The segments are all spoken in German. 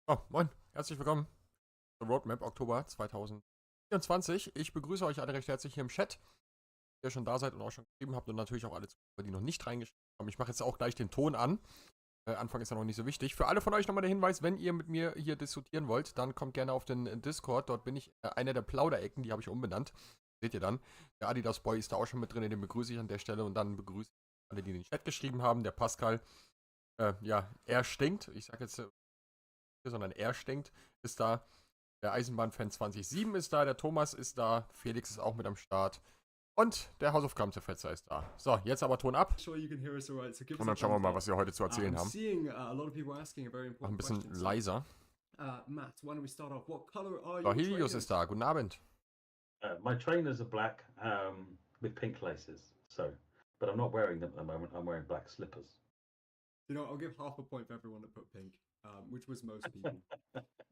Oh, moin, herzlich willkommen zur Roadmap Oktober 2024. Ich begrüße euch alle recht herzlich hier im Chat, ihr schon da seid und auch schon geschrieben habt und natürlich auch alle Zuschauer, die noch nicht reingeschrieben haben. Ich mache jetzt auch gleich den Ton an. Anfang ist ja noch nicht so wichtig. Für alle von euch nochmal der Hinweis, wenn ihr mit mir hier diskutieren wollt, dann kommt gerne auf den Discord. Dort bin ich einer der Plauderecken, die habe ich umbenannt. Seht ihr dann. Der Adidas Boy ist da auch schon mit drin, den begrüße ich an der Stelle und dann begrüße ich alle, die in den Chat geschrieben haben. Der Pascal, ja, er stinkt. Ich sage jetzt, sondern er stinkt, ist da. Der Eisenbahn-Fan 2007 ist da, der Thomas ist da, Felix ist auch mit am Start. Und der Hausaufgabenzerfetzer ist da. So, jetzt aber Ton ab. Und dann schauen wir mal, was wir heute zu erzählen haben. Mach ein bisschen leiser. So, Helios ist da. Guten Abend. My trainers are black with pink laces. So, but I'm not wearing them at the moment. I'm wearing black slippers. You know, I'll give half a point for everyone that put pink, which was most people.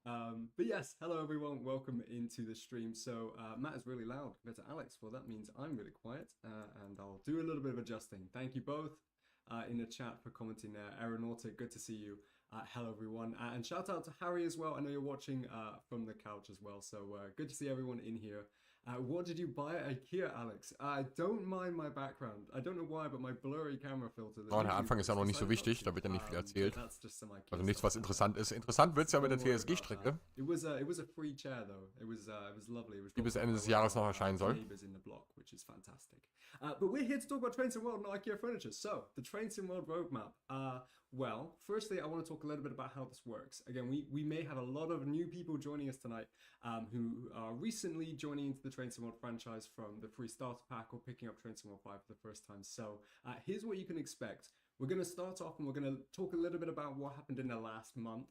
But yes, hello everyone, welcome into the stream. So Matt is really loud compared to Alex. Well, that means I'm really quiet, and I'll do a little bit of adjusting. Thank you both in the chat for commenting there. Aeronautic, good to see you. Hello everyone, and shout out to Harry as well. I know you're watching from the couch as well, so good to see everyone in here. What did you buy at IKEA, Alex? Don't mind my background. I don't know why, but my blurry camera filter. Oh, der Anfang ist ja noch nicht so wichtig, da wird ja nicht viel erzählt. Also nichts, was interessant ist. Interessant wird es ja mit der TSG-Strecke. It was a free chair though. It was lovely. Die bis Ende des Jahres noch erscheinen soll. In the block, which is fantastic. But we're here to talk about Trains in World, not IKEA furniture. So the Trains in World roadmap. Well, firstly, I want to talk a little bit about how this works. Again, we may have a lot of new people joining us tonight who are recently joining into the Trains in World franchise from the free starter pack or picking up Trains in World 5 for the first time. So here's what you can expect. We're going to start off and we're going to talk a little bit about what happened in the last month.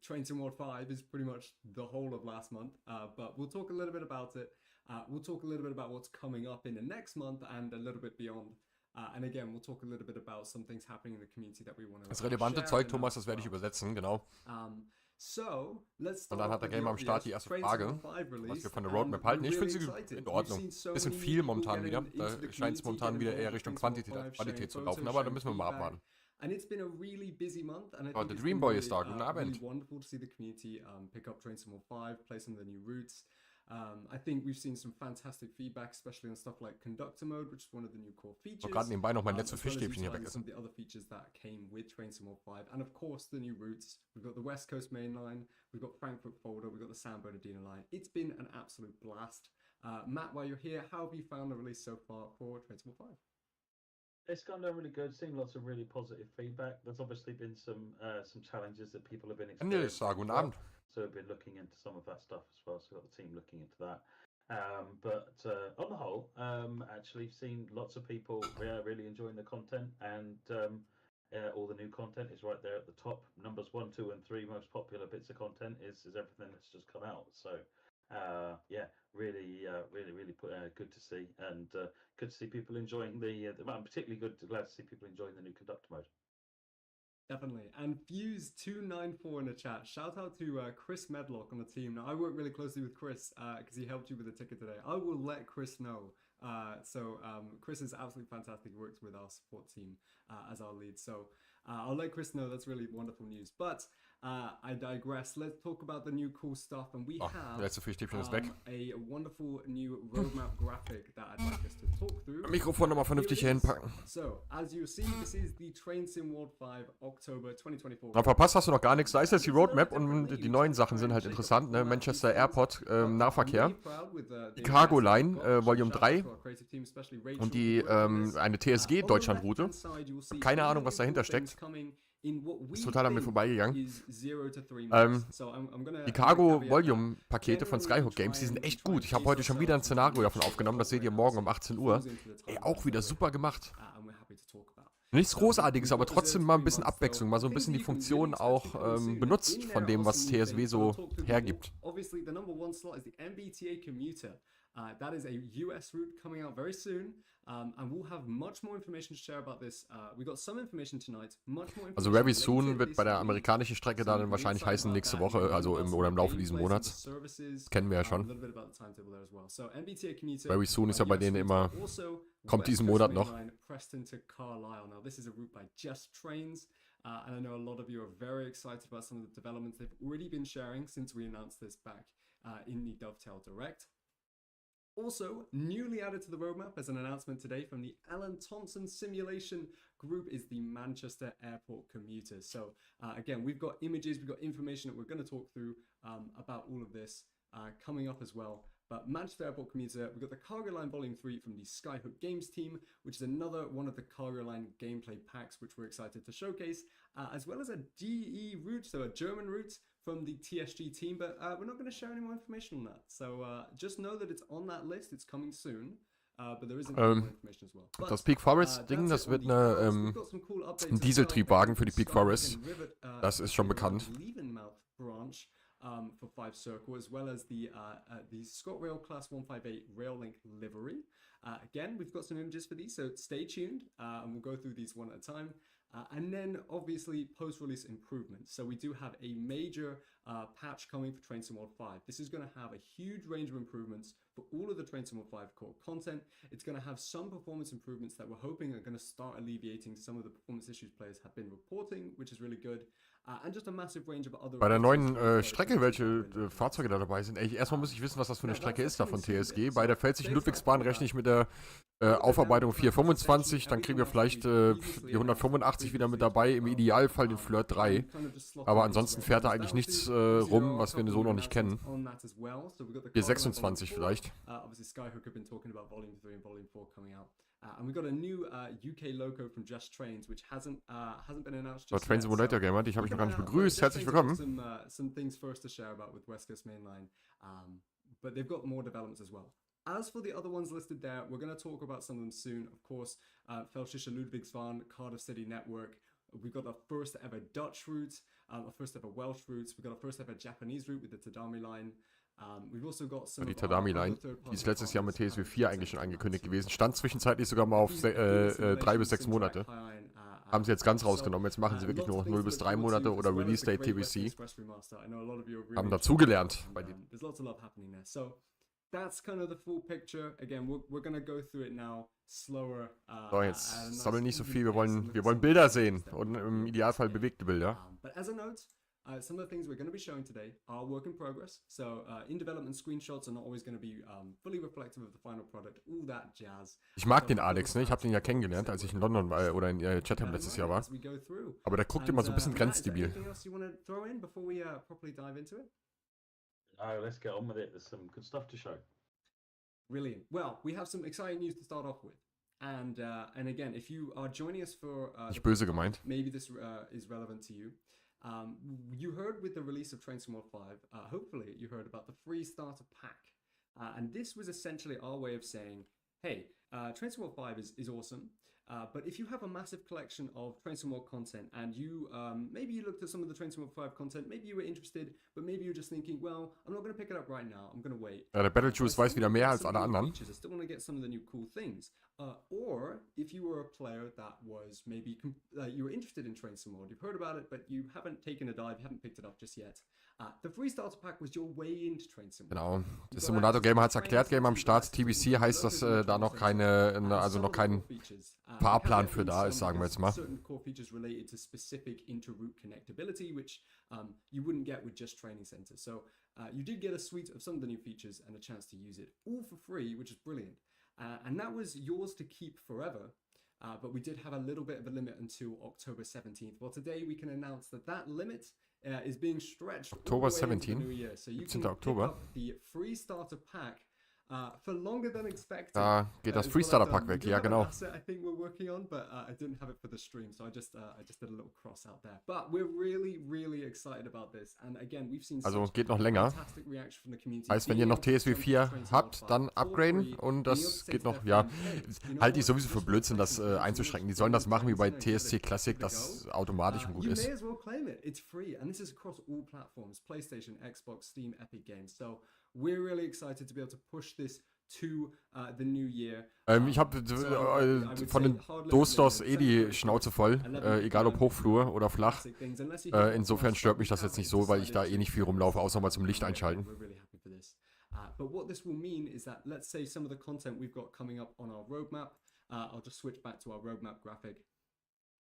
Trains in World 5 is pretty much the whole of last month, but we'll talk a little bit about it. We'll talk a little bit about what's coming up in the next month and a little bit beyond. And again, we'll talk a little bit about some things happening in the community that we want to Das relevante Zeug, Thomas, das werde ich übersetzen, genau. Und dann hat der Gamer am Start die erste Frage, was wir von der Roadmap halten. Ich finde sie in Ordnung. Bisschen viel momentan wieder. Da scheint es momentan wieder eher Richtung Quantität als Qualität zu laufen, aber da müssen wir mal abwarten. And it's been a really busy month, and I think the Dream Boy ist da. Guten Abend. Really wonderful to see the community pick up Trains in World 5, play some of the new routes. I think we've seen some fantastic feedback, especially on stuff like conductor mode, which is one of the new core features. Gerade nebenbei noch mein letztes Fischstäbchen hier weg some of the other features that came with Trains in World 5, and of course the new routes. We've got the West Coast Mainline, we've got Frankfurt Folder, we've got the San Bernardino line. It's been an absolute blast. Matt, while you're here, how have you found the release so far for Trains in World 5? It's gone down really good. Seeing lots of really positive feedback. There's obviously been some challenges that people have been experiencing. Guten Abend. So we've been looking into some of that stuff as well. So we've got the team looking into that. But on the whole, actually seen lots of people really enjoying the content, and all the new content is right there at the top. Numbers 1, 2, and 3 most popular bits of content is everything that's just come out. So really good to see, and good to see people enjoying I'm particularly glad to see people enjoying the new conductor mode. Definitely. And Fuse294 in the chat. Shout out to Chris Medlock on the team. Now, I work really closely with Chris because he helped you with the ticket today. I will let Chris know. Chris is absolutely fantastic. He works with our support team as our lead. So I'll let Chris know. That's really wonderful news. But I digress. Let's talk about the new cool stuff. And we have a wonderful new roadmap graphic that I'd like us to talk through. Mikrofon nochmal vernünftig hier hinpacken. So, as you see, this is the Trains in World 5 Oktober 2024. Na, verpasst hast du noch gar nichts. Da ist jetzt die Roadmap und die neuen Sachen sind halt interessant. Ne? Manchester Airport Nahverkehr, die Cargo Line Volume 3 und die eine TSG Deutschlandroute. Keine Ahnung, was dahinter steckt. Ist total an mir vorbeigegangen. Die Cargo-Volume-Pakete von Skyhook Games, die sind echt gut. Ich habe heute schon wieder ein Szenario davon aufgenommen. Das seht ihr morgen um 18 Uhr. Ey, auch wieder super gemacht. Nichts Großartiges, aber trotzdem mal ein bisschen Abwechslung. Mal so ein bisschen die Funktion auch benutzt von dem, was TSW so hergibt. Obviously, the number one slot is the MBTA Commuter. That is a US route coming out very soon. And we'll have much more information to share about this. We got some information tonight. Much more information. Also very soon wird bei der amerikanischen Strecke dann wahrscheinlich heißen nächste Woche, also im Laufe dieses Monats. Das kennen wir ja schon. Very soon ist ja bei denen immer, kommt diesen Monat noch. Preston to Carlisle. Now this is a route by Just Trains. And I know a lot of you are very excited about some of the developments they've already been sharing since we announced this back in the Dovetail Direct. Also, newly added to the roadmap as an announcement today from the Alan Thompson Simulation Group is the Manchester Airport Commuter. So again, we've got images, we've got information that we're going to talk through about all of this coming up as well. But Manchester Airport Commuter, we've got the Cargo Line Volume 3 from the Skyhook Games team, which is another one of the Cargo Line gameplay packs, which we're excited to showcase, as well as a DE route, so a German route from the TSG team, but we're not going to share any more information on that. So just know that it's on that list. It's coming soon. But there isn't any more information as well. But, das Peak Forest Ding, das wird ein Dieseltriebwagen für die Peak Forest. Das ist schon bekannt. Branch for Fife Circle, as well as the ScotRail Class 158 Rail Link livery. Again, we've got some images for these, so stay tuned, and we'll go through these one at a time. And then obviously post-release improvements. So we do have a major patch coming for Train Sim World 5. This is going to have a huge range of improvements for all of the Train Sim World 5 core content. It's going to have some performance improvements that we're hoping are going to start alleviating some of the performance issues players have been reporting, which is really good. And just a massive range of other. Bei der neuen Strecke, welche Fahrzeuge da dabei sind, erstmal muss ich wissen, was das für eine Strecke ist da von TSG. Bei der Pfälzischen-Ludwigsbahn rechne ich mit der Aufarbeitung 425, dann kriegen wir vielleicht die 185 wieder mit dabei, im Idealfall den Flirt 3. Aber ansonsten fährt da eigentlich nichts rum, was wir so noch nicht kennen. 426 vielleicht. And we got a new UK loco from Just Trains, which hasn't been announced just Train yet. Simulator Gamer, dich habe ich noch gar nicht begrüßt. Herzlich willkommen. Some things for us to share about with West Coast Mainline, but they've got more developments as well. As for the other ones listed there, we're going to talk about some of them soon. Of course, Felschischer Ludwigsbahn, Cardiff City Network. We've got the first ever Dutch route, our first ever Welsh routes. We've got our first ever Japanese route with the Tadami line. We've also got some die Tadami Line, die ist letztes Jahr mit TSW 4 eigentlich schon angekündigt gewesen. Stand zwischenzeitlich sogar mal auf 3 bis 6 Monate. Haben sie jetzt ganz rausgenommen. Jetzt machen sie wirklich nur noch 0 bis 3 Monate oder Release Date TBC. Haben dazugelernt bei denen. That's kind of the full picture. Again, we're going to go through it now slower. So, jetzt sammeln nicht so viel. Wir wollen Bilder sehen und im Idealfall bewegte Bilder. But as a note, some of the things we're going to be showing today are work in progress. So in development, screenshots are not always going to be fully reflective of the final product. All that jazz. Ich mag den Alex, ne? Ich habe den ja kennengelernt, als ich in London war oder in Chatham letztes Jahr war. Aber der guckt immer so ein bisschen grenzdebil. Oh, let's get on with it. There's some good stuff to show. Brilliant. Well, we have some exciting news to start off with. And again, if you are joining us for Nicht böse gemeint. Maybe this is relevant to you. You heard with the release of Train Sim World 5, hopefully you heard about the free starter pack. And this was essentially our way of saying, hey, Train Sim World 5 is awesome. But if you have a massive collection of Train Sim World content and you maybe you looked at some of the Train Sim World 5 content, maybe you were interested, but maybe you're just thinking, well, I'm not going to pick it up right now. I'm going to wait. Ja, der Battlejuice weiß wieder mehr als alle anderen. I still want to get some of the new cool things. Or if you were a player that was maybe you were interested in Train Sim World, you've heard about it, but you haven't taken a dive, you haven't picked it up just yet. The free starter pack was your way into Train Sim World. Genau. Der Simulator Gamer hat es erklärt, Game am Start. TBC heißt, dass da noch noch kein Fahrplan für da ist, sagen wir jetzt mal. Certain core features related to specific inter-route connectability, which you wouldn't get with just training centers. So you did get a suite of some of the new features and a chance to use it, all for free, which is brilliant. And that was yours to keep forever. But we did have a little bit of a limit until October 17th. Well, today we can announce that that limit is being stretched. October 17th. So you can pick up the free starter pack for longer than expected. Da geht das Freestarter Pack weg, ja genau. I think we're working on, but I didn't have it for the stream, so I just did a little cross out there. But we're really excited about this, and again, we've seen also geht noch länger. fantastic reaction from the community. Heißt, wenn ihr noch TSW 4 habt, dann upgraden und das geht noch, ja, halte ich sowieso für Blödsinn, das einzuschränken. Die sollen das machen wie bei TSC Classic, das automatisch und gut ist. You may as well claim it. It's free, and this is across all platforms: PlayStation, Xbox, Steam, Epic Games. So we're really excited to be able to push this to the new year. Ich habe von den Dostos die Schnauze voll, egal ob Hochflur oder flach. Insofern stört mich das jetzt nicht so, weil ich da nicht viel rumlaufe, außer mal zum Licht einschalten. But what this will mean is that, let's say some of the content we've got coming up on our roadmap, I'll just switch back to our roadmap graphic.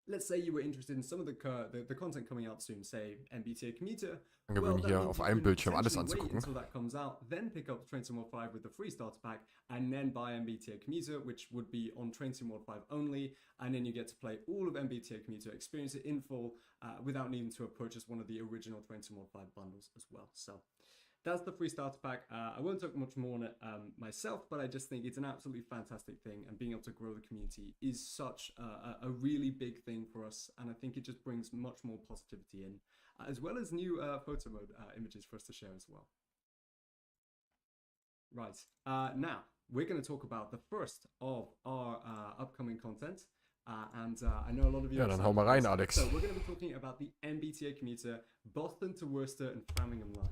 Let's say you were interested in some of the content coming out soon, say MBTA Commuter. Angewöhnen hier auf einem Bildschirm alles anzugucken. Until that comes out, then pick up Train Sim World 5 with the free starter pack, and then buy MBTA Commuter, which would be on Train Sim World 5 only, and then you get to play all of MBTA Commuter, experience it in full, without needing to have purchased one of the original Train Sim World 5 bundles as well. So that's the free starter pack. I won't talk much more on it myself, but I just think it's an absolutely fantastic thing, and being able to grow the community is such a really big thing for us, and I think it just brings much more positivity in. as well as new photo mode images for us to share as well. Right, now we're going to talk about the first of our upcoming content. I know a lot of you. Ja, dann hau mal rein, Alex. So we're going to be talking about the MBTA commuter Boston to Worcester and Framingham line.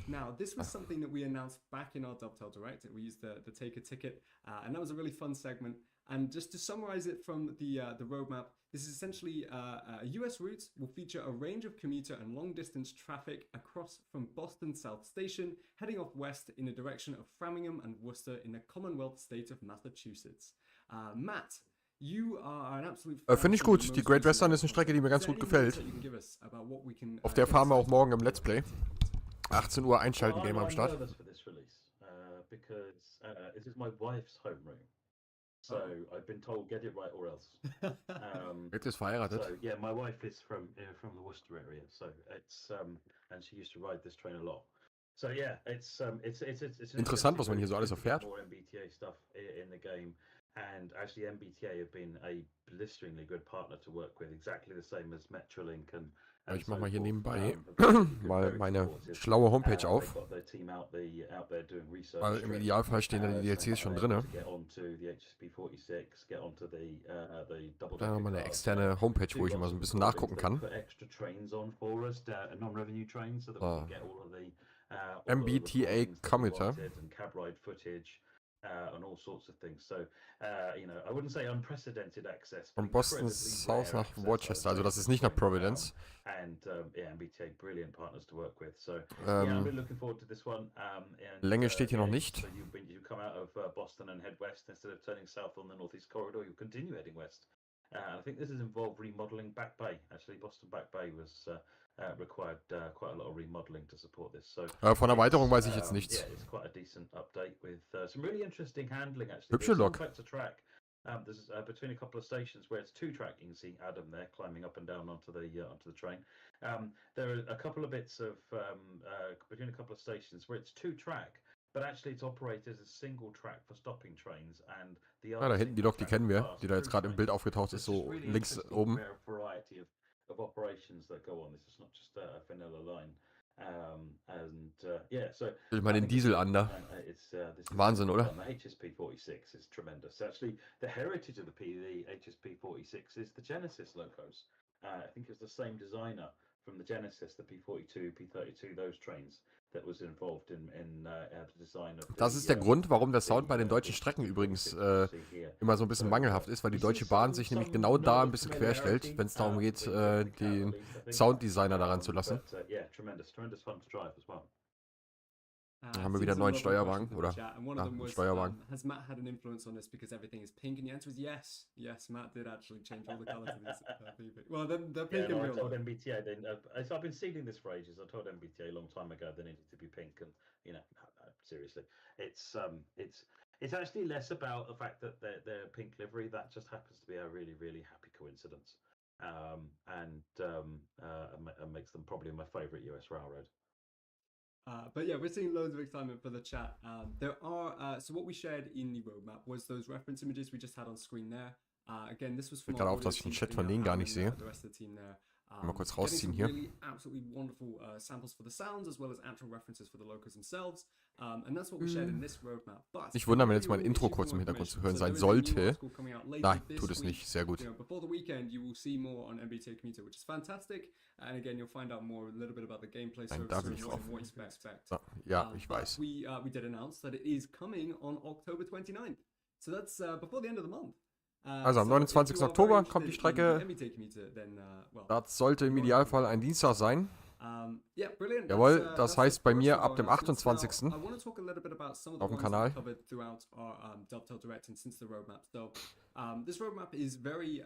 Now, this was something that we announced back in our Dovetail Direct. We used the take a ticket, and that was a really fun segment. And just to summarize it from the roadmap, this is essentially a US route will feature a range of commuter and long distance traffic across from Boston South Station, heading off west in the direction of Framingham and Worcester in the Commonwealth state of Massachusetts. Matt, you are an absolute Finde ich gut. Die Great Western ist eine Strecke, die mir ganz gut gefällt. Auf der fahren wir auch morgen im Let's Play. 18 Uhr einschalten, Game am Start. Because this is my wife's homeroom. So I've been told get it right or else. Jetzt ist verheiratet. So yeah, my wife is from the Worcester area, so it's and she used to ride this train a lot. So yeah, it's interessant, was man hier so alles erfährt. More MBTA stuff in the game, and actually MBTA have been a blisteringly good partner to work with, exactly the same as Metrolink and. Ich mache mal hier nebenbei mal meine schlaue Homepage auf. Weil im Idealfall stehen da die DLCs schon drin. Da haben wir eine externe Homepage, wo ich immer so ein bisschen nachgucken kann. MBTA Commuter. And all sorts of things. So, I wouldn't say unprecedented access. Von Boston South nach Worcester, also das ist nicht nach Providence. And MBTA, brilliant partners to work with. So, I'm really looking forward to this one. Länge steht hier noch nicht. So you come out of Boston and head west instead of turning south on the northeast corridor. You continue heading west. I think this has involved remodeling Back Bay. Actually, Boston Back Bay was required quite a lot of remodeling to support this. So von Erweiterung weiß ich jetzt nichts. Yeah, it's quite a decent update with some really interesting handling. Actually, hübsche Lok. Track. There's between a couple of stations where it's two track. You can see Adam there climbing up and down onto the train. There are a couple of bits of between a couple of stations where it's two track. But actually it's operated as a single track for stopping trains and the da hinten die Lok, die kennen wir, die da jetzt gerade im Bild aufgetaucht ist, so links oben. Variety of operations that go on. This is not just a vanilla line. Ich meine den Diesel an da. Wahnsinn, oder? The HSP 46 is tremendous. Actually, the heritage of the HSP 46 is the Genesis locos. I think it's the same designer from the Genesis, the P42, P32, those trains. That was involved in the design of das ist der Grund, warum der Sound bei den deutschen Strecken übrigens immer so ein bisschen mangelhaft ist, weil die Deutsche Bahn sich nämlich genau da ein bisschen querstellt, wenn es darum geht, den Sounddesigner daran zu lassen. Da haben wir wieder einen neuen Steuerwagen, oder? Steuerwagen. Has Matt had an influence on this because everything is pink? And the answer is yes. Yes, Matt did actually change all the colors of this PP. Well, they're pink in real life. I told MBTA, I've been seeding this for ages. I told MBTA a long time ago they needed to be pink, and no, seriously, it's actually less about the fact that they're pink livery. That just happens to be a really, really happy coincidence, and makes them probably my favorite US railroad. But yeah, we're seeing loads of excitement for the chat. There are so what we shared in the roadmap was those reference images we just had on screen there. Again, this was from gerade auf, dass ich den Chat von denen gar nicht sehe. Mal kurz rausziehen hier. Really absolutely wonderful samples for the sounds as well as actual references for the locos themselves. And that's what we shared in this roadmap. But nicht wundern, wenn jetzt mal ein Intro kurz im Hintergrund zu hören sein sollte. Nein, tut es nicht. Sehr gut. Before the weekend, you will see more on MBTA Commuter, which is fantastic. And again, you'll find out more a little bit about the gameplay. Nein, da will ich drauf. So, ja, ich weiß. We did announce that it is coming on October 29th. So that's before the end of the month. Also am 29. Oktober kommt die Strecke. Das sollte im Idealfall ein Dienstag sein. Jawohl, das heißt bei mir ab dem 28. auf dem Kanal. This roadmap is very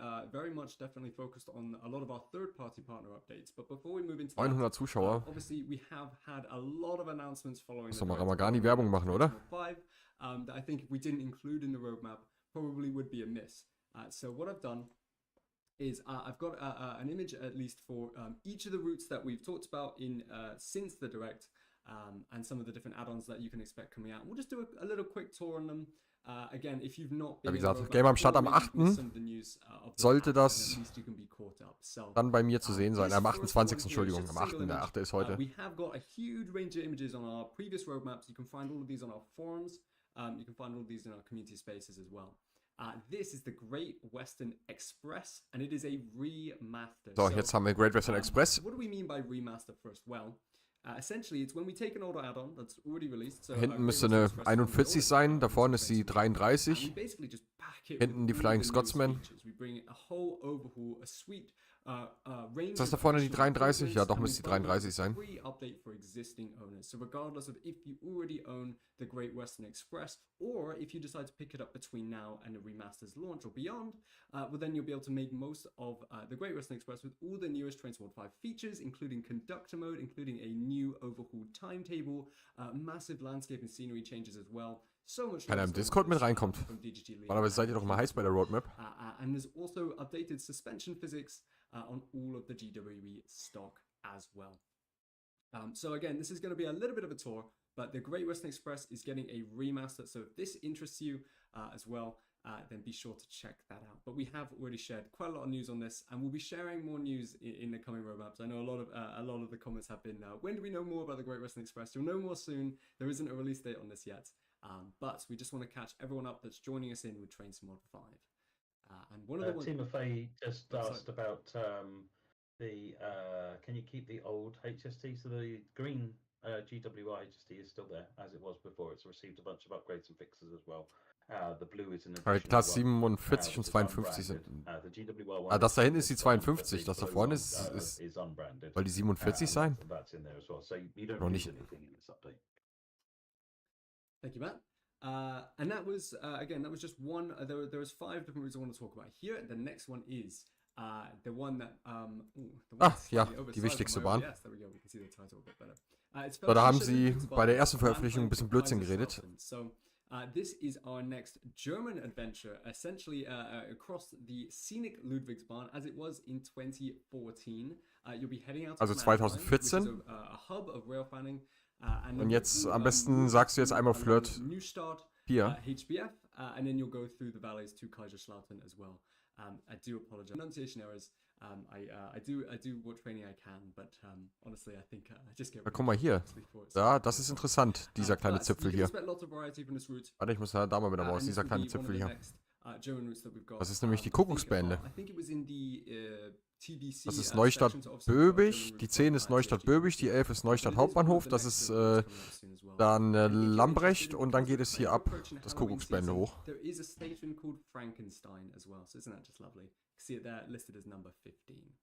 much definitely focused on a lot of our third-party partner updates. But before we move into 900 Zuschauer. Obviously we have had a lot of announcements following. Muss doch mal Ramagani Werbung machen, oder? That I think if we didn't include in the roadmap, probably would be a miss. So what I've done is I've got an image at least for each of the routes that we've talked about in since the direct. and some of the different add-ons that you can expect coming out. We'll just do a little quick tour on them. Again, if you've not been Ja, wie gesagt, Game am Start am 8. sollte das dann bei mir zu sehen sein. Am 28. Entschuldigung, am 8. Der 8. ist heute. We have got a huge range of images on our previous roadmaps. You can find all of these on our forums. You can find all of these in our community spaces as well. This is the Great Western Express, and it is a remaster. So, jetzt haben wir Great Western Express. What do we mean by remaster first? Well, essentially, it's when we take an older add-on that's already released. So, Hinten müsste eine 41 sein, da vorne ist die 33. Hinten die Flying Scotsman. Ist das da vorne die 33? Ja, doch, müsste die 33 sein. So regardless of if you already own the Great Western Express, or if you decide to pick it up between now and the remaster's launch or beyond, well then you'll be able to make most of the Great Western Express with all the newest Trains World 5 features, including conductor mode, including a new overhauled timetable, massive landscape and scenery changes as well. So much. Keiner im Discord mit reinkommt. Normalerweise seid ihr doch mal heiß bei der Roadmap. And there's also updated suspension physics on all of the GWE stock as well. So again, this is going to be a little bit of a tour, but the Great Western Express is getting a remaster. So if this interests you as well, then be sure to check that out. But we have already shared quite a lot of news on this, and we'll be sharing more news in the coming roadmaps. I know a lot of the comments have been, when do we know more about the Great Western Express? You'll know more soon. There isn't a release date on this yet, but we just want to catch everyone up that's joining us in with Train Sim Mod 5. And one of the Timothy just asked about can you keep the old HST? So the green GWI HST is still there as it was before. It's received a bunch of upgrades and fixes as well. The blue is in addition. Platz 47 und 52 sind. Das da hinten ist die 52, das da vorne ist weil die 47 sein? Noch nicht. Thank you, Matt. And that was again, that was just one. There was 5 different routes I want to talk about here. The next one is the one that ja, die wichtigste Bahn. Yes, there we go. We can see the title a bit better. So, da haben sie bei der ersten Veröffentlichung ein bisschen Blödsinn geredet. So, this is our next German adventure, essentially across the scenic Ludwigsbahn as it was in 2014. You'll be heading out to 2014. A hub of rail fanning. Und jetzt am besten sagst du jetzt einmal Flirt hier. HBF, and then you'll go through the valleys to Kaiserslautern as well. I do apologize. Pronunciation errors. I do what training I can, but honestly, I think I just get. Guck mal hier. Ja, das ist interessant, dieser kleine Zipfel hier. Warte, ich muss da mal mit der Maus, dieser kleine Zipfel hier. Das ist nämlich die Kuckucksbände. Das ist Neustadt-Böbig, die 10 ist Neustadt-Böbig, die 11 ist Neustadt-Hauptbahnhof, das ist dann Lambrecht und dann geht es hier ab, das Kuckucksbände hoch. There is a station called Frankenstein as well, so isn't that just lovely? See it there listed as number 15.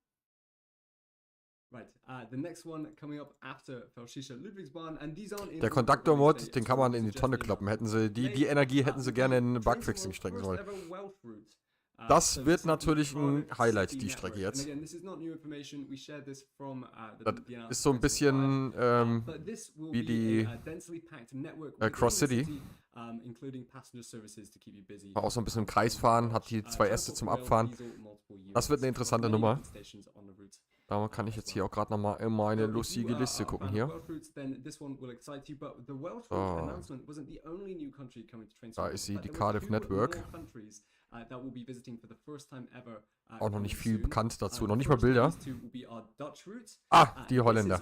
Right, the next one coming up after Felschischer Ludwigsbahn, and these aren't in der Conductor-Mod, den kann man in die Tonne kloppen. Hätten sie die Energie hätten sie gerne in Bugfixing stecken sollen. Das wird natürlich ein Highlight, die Strecke jetzt. Das ist so ein bisschen wie die Cross City. Auch so ein bisschen im Kreis fahren, hat die 2 Äste zum Abfahren. Das wird eine interessante Nummer. Da kann ich jetzt hier auch gerade nochmal in meine lustige Liste gucken hier. So. Da ist sie, die Cardiff Network. Auch noch nicht viel bekannt dazu, noch nicht mal Bilder. Die Holländer.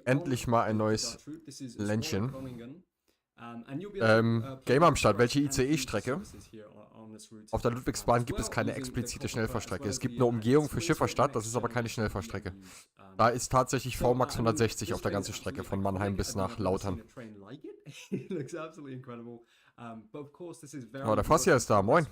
Endlich mal ein neues Ländchen. Game am Start, welche ICE-Strecke? Auf der Ludwigsbahn gibt es keine explizite Schnellfahrstrecke. Es gibt eine Umgehung für Schifferstadt, das ist aber keine Schnellfahrstrecke. Da ist tatsächlich VMAX 160 auf der ganzen Strecke, von Mannheim bis nach Lautern. Oh, der Fassia ist da, moin.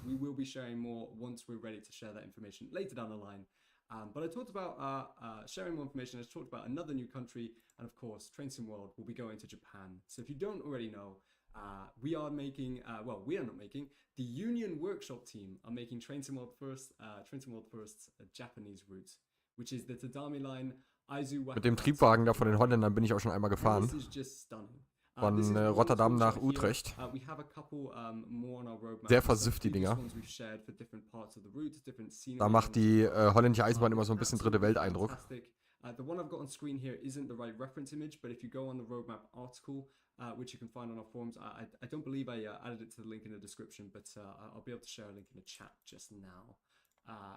But I talked about sharing more information. I talked about another new country, and of course, Train Sim World will be going to Japan. So if you don't already know, we are making, we are not making, the Union Workshop team are making Train Sim World first Japanese route, which is the Tadami Line, Aizu. Mit dem Triebwagen da von den Holländern bin ich auch schon einmal gefahren. This is just stunning. Von Rotterdam nach Utrecht. Sehr versüfft, die Dinger. Da macht die holländische Eisenbahn immer so ein bisschen dritte Welt-Eindruck. The one I've got on screen here isn't the right reference image, but if you go on the roadmap article, which you can find on our forums, I don't believe I added it to the link in the description, but I'll be able to share a link in the chat just now.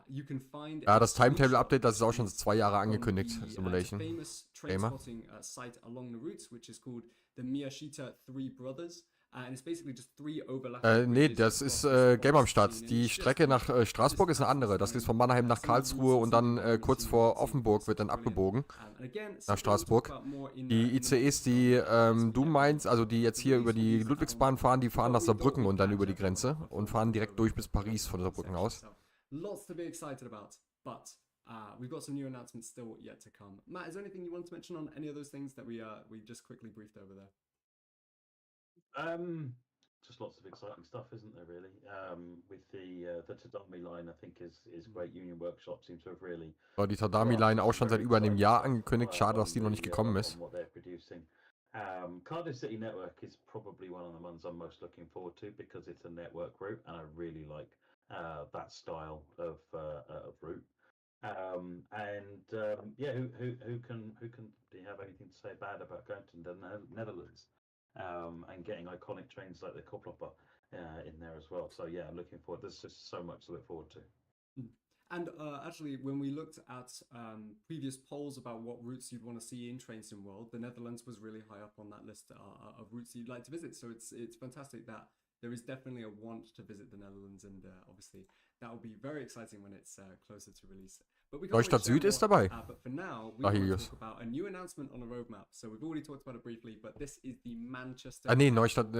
You can find das Timetable-Update, das ist auch schon 2 Jahre angekündigt, Simulation. famous train spotting site along the routes, which is called the Miyashita Three Brothers. And it's basically just 3 overlapping nee, das ist Game am Start. Die Strecke nach Straßburg ist eine andere. Das ist von Mannheim nach Karlsruhe und dann kurz vor Offenburg wird dann abgebogen nach Straßburg. Die ICEs, die du meinst, also die jetzt hier über die Ludwigsbahn fahren, die fahren nach Saarbrücken und dann über die Grenze und fahren direkt durch bis Paris von Saarbrücken aus. Lots to be excited about, but we've got some new announcements still yet to come. Matt, is there anything you want to mention on any of those things that we just quickly briefed over there? Just lots of exciting stuff, isn't there? Really, with the Tadami line, I think is great. Union Workshop seems to have really. Die Tadami Line auch schon seit über einem Jahr angekündigt. Schade, dass die noch nicht gekommen ist. Cardiff City Network is probably one of the ones I'm most looking forward to because it's a network route, and I really like that style of route. Yeah, who can do you have anything to say bad about going to the Netherlands? And getting iconic trains like the Koplopper in there as well. So yeah, I'm looking forward. There's just so much to look forward to. And actually, when we looked at previous polls about what routes you'd want to see in Train Sim World, the Netherlands was really high up on that list of routes you'd like to visit. So it's fantastic that there is definitely a want to visit the Netherlands, and obviously that will be very exciting when it's closer to release. Neustadt Süd ist dabei. But for now, we want to talk about a new announcement on the roadmap. So we've already talked about it briefly, but this is the Manchester. Neustadt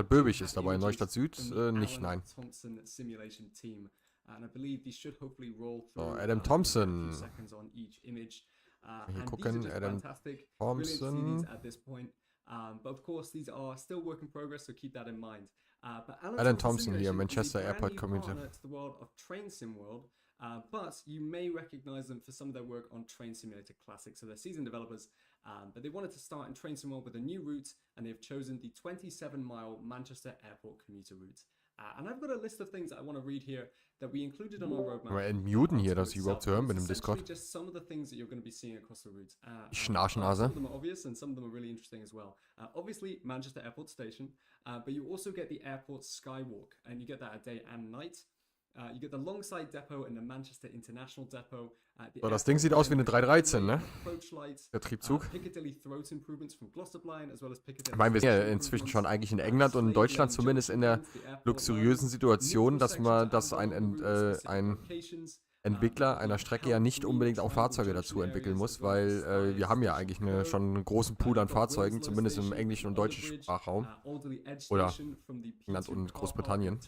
Böbig ist dabei. Neustadt Süd nicht, nein. Thompson simulation team, and I believe these should hopefully roll through. Adam Thompson. Seconds on each image. Hier gucken, Adam Thompson. At this point. But of course, these are still work in progress, so keep that in mind. But Alan Thompson hier, Manchester Airport Community. To the world of Train Sim World, but you may recognize them for some of their work on Train Simulator Classic. So they're seasoned developers, but they wanted to start in Train Sim World with a new route, and they've chosen the 27-mile Manchester Airport commuter route. And I've got a list of things that I want to read here that we included on our roadmap. Wir entmuten hier, dass ich überhaupt zu hören bin im Discord. Just some of the things that you're going to be seeing across the route. Schnarchnase. Some of them are obvious and some of them are really interesting as well. Obviously, Manchester Airport Station, but you also get the airport skywalk, and you get that at day and night. You get the Longside Depot and the Manchester International Depot. So, das Ding sieht aus wie eine 313, ne? Der Triebzug. Ich meine, wir sind ja inzwischen schon eigentlich in England und in Deutschland zumindest in der luxuriösen Situation, dass ein Entwickler einer Strecke ja nicht unbedingt auch Fahrzeuge dazu entwickeln muss, weil wir haben ja eigentlich schon einen großen Pool an Fahrzeugen, zumindest im englischen und deutschen Sprachraum. Oder England und Großbritannien.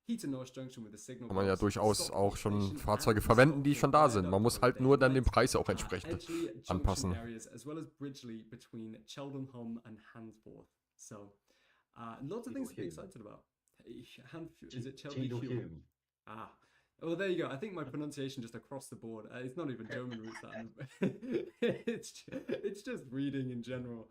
Kann man ja durchaus auch schon Fahrzeuge verwenden, die schon da sind. Man muss halt nur dann den Preis auch entsprechend anpassen. Lots of things to be excited about. Is it Chelsea? Well, there you go. I think my pronunciation just across the board. It's not even German roots that it's just reading in general.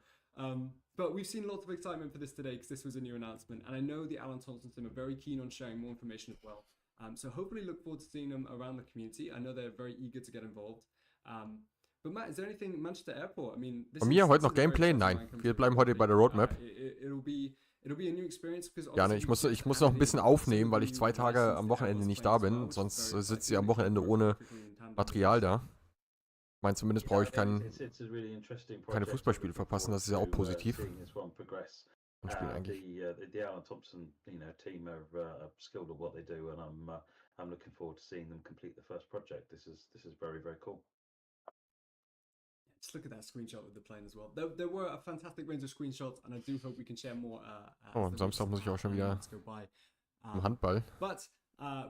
But we've seen lots of excitement for this today because this was a new announcement, and I know the Alan Thompson team are very keen on sharing more information as well. So hopefully look forward to seeing them around the community. I know they're very eager to get involved. But Matt, is there anything Manchester Airport? I mean, Von mir heute noch Gameplay? Nein. Wir bleiben heute bei der Roadmap. It'll be a new experience because ja, ne, ich muss noch ein bisschen aufnehmen, weil ich 2 Tage am Wochenende nicht da bin. Sonst sitzt ihr am Wochenende ohne Material da. Ich meine, zumindest brauche ich keine Fußballspiele verpassen, das ist ja auch positiv. Und spielen eigentlich. The Alan Thompson, team are skilled at what they do, and I'm looking forward to seeing them complete the first project. This is very, very cool. Just look at that screenshot with the plane as well. There were a fantastic range of screenshots, and I do hope we can share more. Am Samstag muss ich auch schon wieder im Handball. But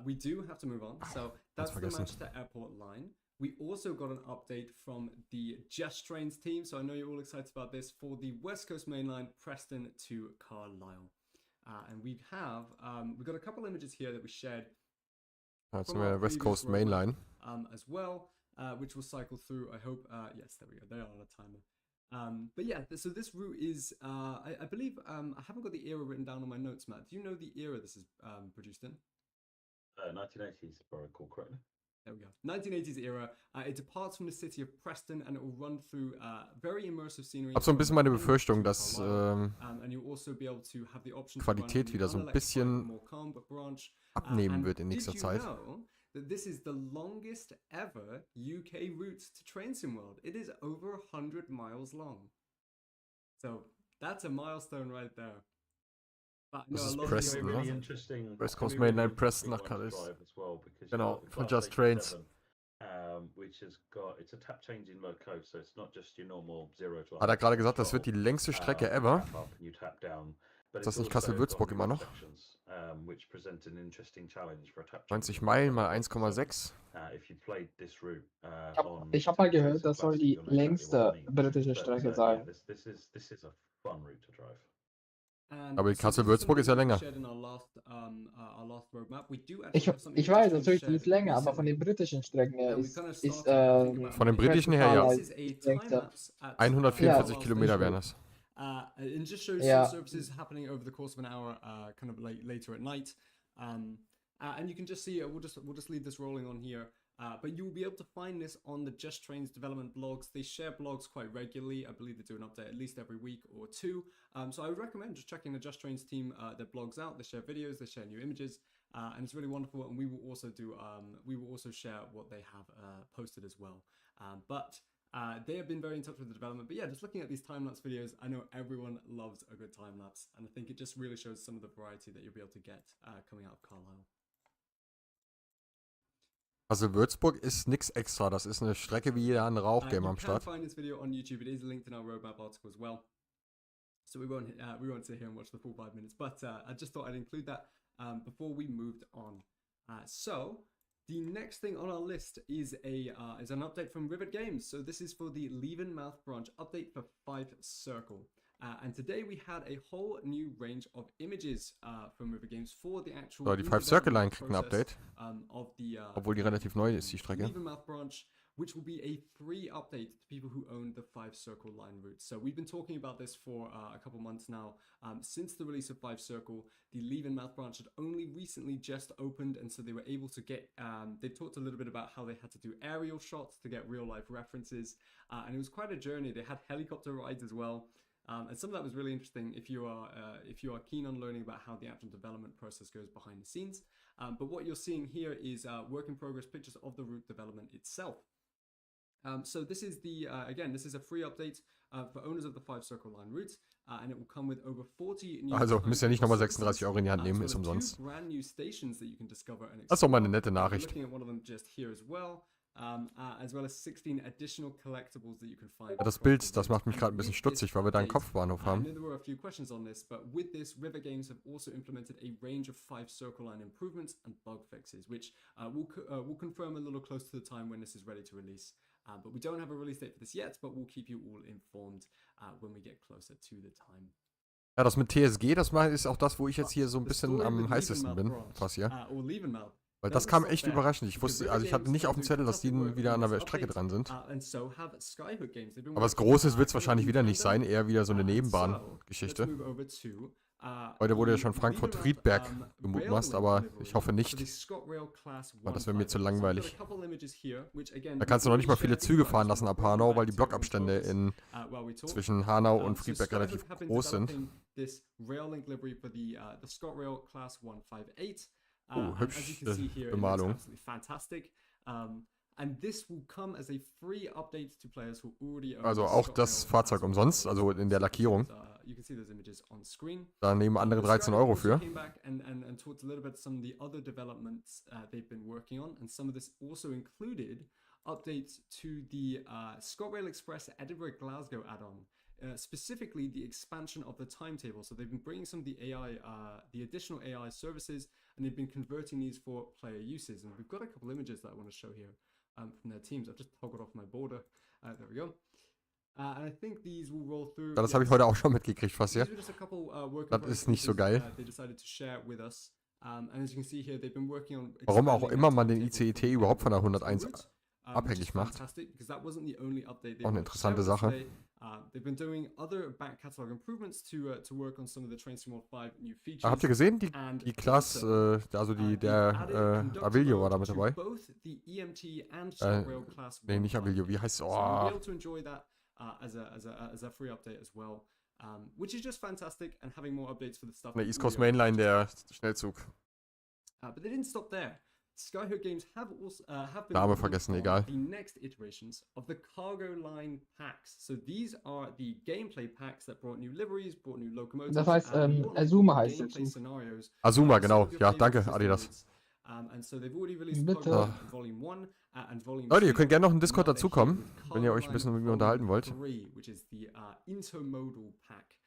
we do have to move on. So that's the Manchester Airport line. We also got an update from the Just Trains team, so I know you're all excited about this, for the West Coast Mainline, Preston to Carlisle. And we've got a couple images here that we shared. That's the West Coast Mainline. As well, which will cycle through, I hope, yes, there we go, they are on a timer. But yeah, so this route is, I believe, I haven't got the era written down on my notes, Matt. Do you know the era this is produced in? 1980s, if I recall correctly. There we go. 1980s era. It departs from the city of Preston and it will run through very immersive scenery. Ich habe so ein bisschen meine Befürchtung, dass And you'll also be able to have the option Qualität wieder so ein bisschen abnehmen wird in nächster Zeit. That this is the longest ever UK route to train sim world. It is over 100 miles long. So that's a milestone right there. Das ist Preston, really ne? West Coast Mainline, Preston nach Calais. Genau, for Just Trains. Which has got, it's a tap changing loco, so it's not just your normal 0 to 100. Hat er gerade gesagt, das wird die längste Strecke ever? Ist das nicht Kassel-Würzburg immer noch? 90 Meilen mal 1,6. Ich hab mal gehört, das soll die längste britische Strecke sein. Aber Kassel-Würzburg ist ja länger. Ich weiß natürlich, die ist länger, aber von den britischen Strecken her ist von den britischen her, ja. 144 Ja. Kilometer wären das. And just shows Yeah. some services happening over the course of an hour, kind of later at night. And you can just see, we'll just leave this rolling on here. But you'll be able to find this on the Just Trains development blogs. They share blogs quite regularly. I believe they do an update at least every week or two. So I would recommend just checking the Just Trains team, their blogs out. They share videos, they share new images, and it's really wonderful. And we will also share what they have posted as well. But they have been very in touch with the development. But yeah, just looking at these time-lapse videos, I know everyone loves a good time-lapse. And I think it just really shows some of the variety that you'll be able to get coming out of Carlisle. Also Würzburg ist nix extra, das ist eine Strecke wie jeder andere auch Game am Start. You can find this video on YouTube. It is linked in our roadmap article as well. So we won't sit here and watch the full 5 minutes, but I just thought I'd include that before we moved on. So the next thing on our list is an update from Rivet Games. So this is for the Leavenmouth branch update for Fife Circle. And today we had a whole new range of images from Rivet Games for the actual. So, die Fife Circle Line kriegt ein Update. Of the, obwohl die relativ neu ist, die Strecke. Leavenmouth branch, which will be a free update to people who own the Fife Circle line route. So we've been talking about this for a couple months now. Since the release of Fife Circle, the Leavenmouth branch had only recently just opened, and so they were able to get, they talked a little bit about how they had to do aerial shots to get real life references, and it was quite a journey. They had helicopter rides as well. And some of that was really interesting if you are keen on learning about how the actual development process goes behind the scenes. But what you're seeing here is work in progress pictures of the route development itself. So this is again, this is a free update for owners of the Fife Circle Line route, and it will come with over 40 new. Also müsst ihr nicht nochmal 36 Euro in die Hand nehmen, ist umsonst. Brand new stations that you can discover and das ist doch mal eine nette Nachricht. Looking at one of them just here as well. As well as 16 additional collectibles that you can find. Ja, das Bild, das macht mich gerade ein bisschen stutzig, weil wir da einen Kopfbahnhof haben. There were a few questions on this, but with this, Rivet Games have also implemented a range of Fife Circle Line improvements and bug fixes, which we'll confirm a little close to the time when this is ready to release. But we don't have a release date for this yet, but we'll keep you all informed when we get closer to the time. Ja, das mit TSG, das ist auch das, wo ich jetzt hier so ein bisschen am heißesten bin, fast hier. Weil das kam echt überraschend. Ich hatte nicht auf dem Zettel, dass die wieder an der Strecke dran sind. Aber das Große wird es wahrscheinlich wieder nicht sein, eher wieder so eine Nebenbahngeschichte. Heute wurde ja schon Frankfurt-Friedberg gemutmaßt, aber ich hoffe nicht, weil das wäre mir zu langweilig. Da kannst du noch nicht mal viele Züge fahren lassen ab Hanau, weil die Blockabstände zwischen Hanau und Friedberg relativ groß sind. Hübsche Bemalung. Also auch das Fahrzeug umsonst, also in der Lackierung. Da nehmen andere 13 Euro für. Updates to the ScotRail Express Edinburgh Glasgow add-on. Specifically the expansion of the timetable. So they've been bringing some of the AI, the additional AI services, and they've been converting these for player uses. And we've got a couple images that I want to show here from their teams. I've just toggled off my border. There we go. And I think these will roll through. Das habe ich heute auch schon mitgekriegt, fast ja. Das ist nicht so geil. Warum auch immer man den ICET überhaupt von der 101 abhängig macht. Auch eine interessante Sache. They've been doing other back catalog improvements to work on some of the Train Sim World 5 new features. Habt ihr gesehen, die Class, also, also they've der added conductor Avilio war mode da mit to dabei. both the EMT and Short Rail Class Nee, 1 nicht Avilio, wie heißt es? So you'll Oh, be able to enjoy that as a free update as well, which is just fantastic, and having more updates for the stuff. der East Coast Mainline, der Schnellzug. But they didn't stop there. Skyhook Games have been Name working vergessen, on egal. the next iterations of the cargo line packs. So these are the gameplay packs that brought new liveries, brought new locomotives. Das heißt, and brought new Azuma heißt der gameplay Zug. scenarios. Azuma, genau. Some of your Ja, favorite danke, system Adidas. routes. And so they've already released Bitte. Cargo Line Volume 1 and Volume 2. Leute, ihr könnt gerne noch im Discord Now they're dazukommen, here with wenn ihr Cargo euch ein bisschen Line mit mir unterhalten Volume wollt. 3, which is the intermodal pack.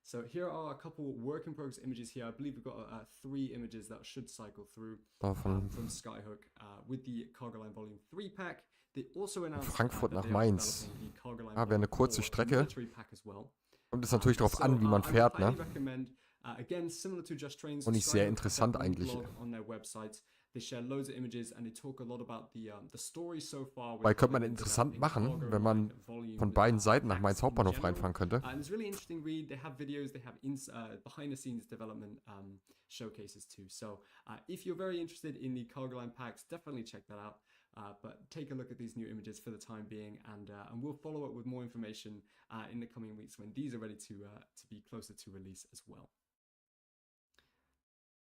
So here are a couple work in progress images here. I believe we've got 3 images that should cycle through from Skyhook with the Cargo Line Volume 3 pack. They also announced Frankfurt that nach they are Mainz. developing the Cargo Line Wäre eine Volume kurze 4 Strecke. military pack as well. Kommt es natürlich darauf So, an, wie man I fährt, would highly ne? recommend, again, similar to Just Trains, Und nicht sehr Skyhook interessant have their own eigentlich. blog on their website. They share loads of images and they talk a lot about the story so far. Weil könnte man interessant machen, wenn man von beiden Seiten nach Mainz Hauptbahnhof reinfahren könnte. And it's a really interesting read. They have videos, they have behind the scenes development showcases too. So if you're very interested in the cargo line packs, definitely check that out. But take a look at these new images for the time being, and we'll follow up with more information in the coming weeks when these are ready to be closer to release as well.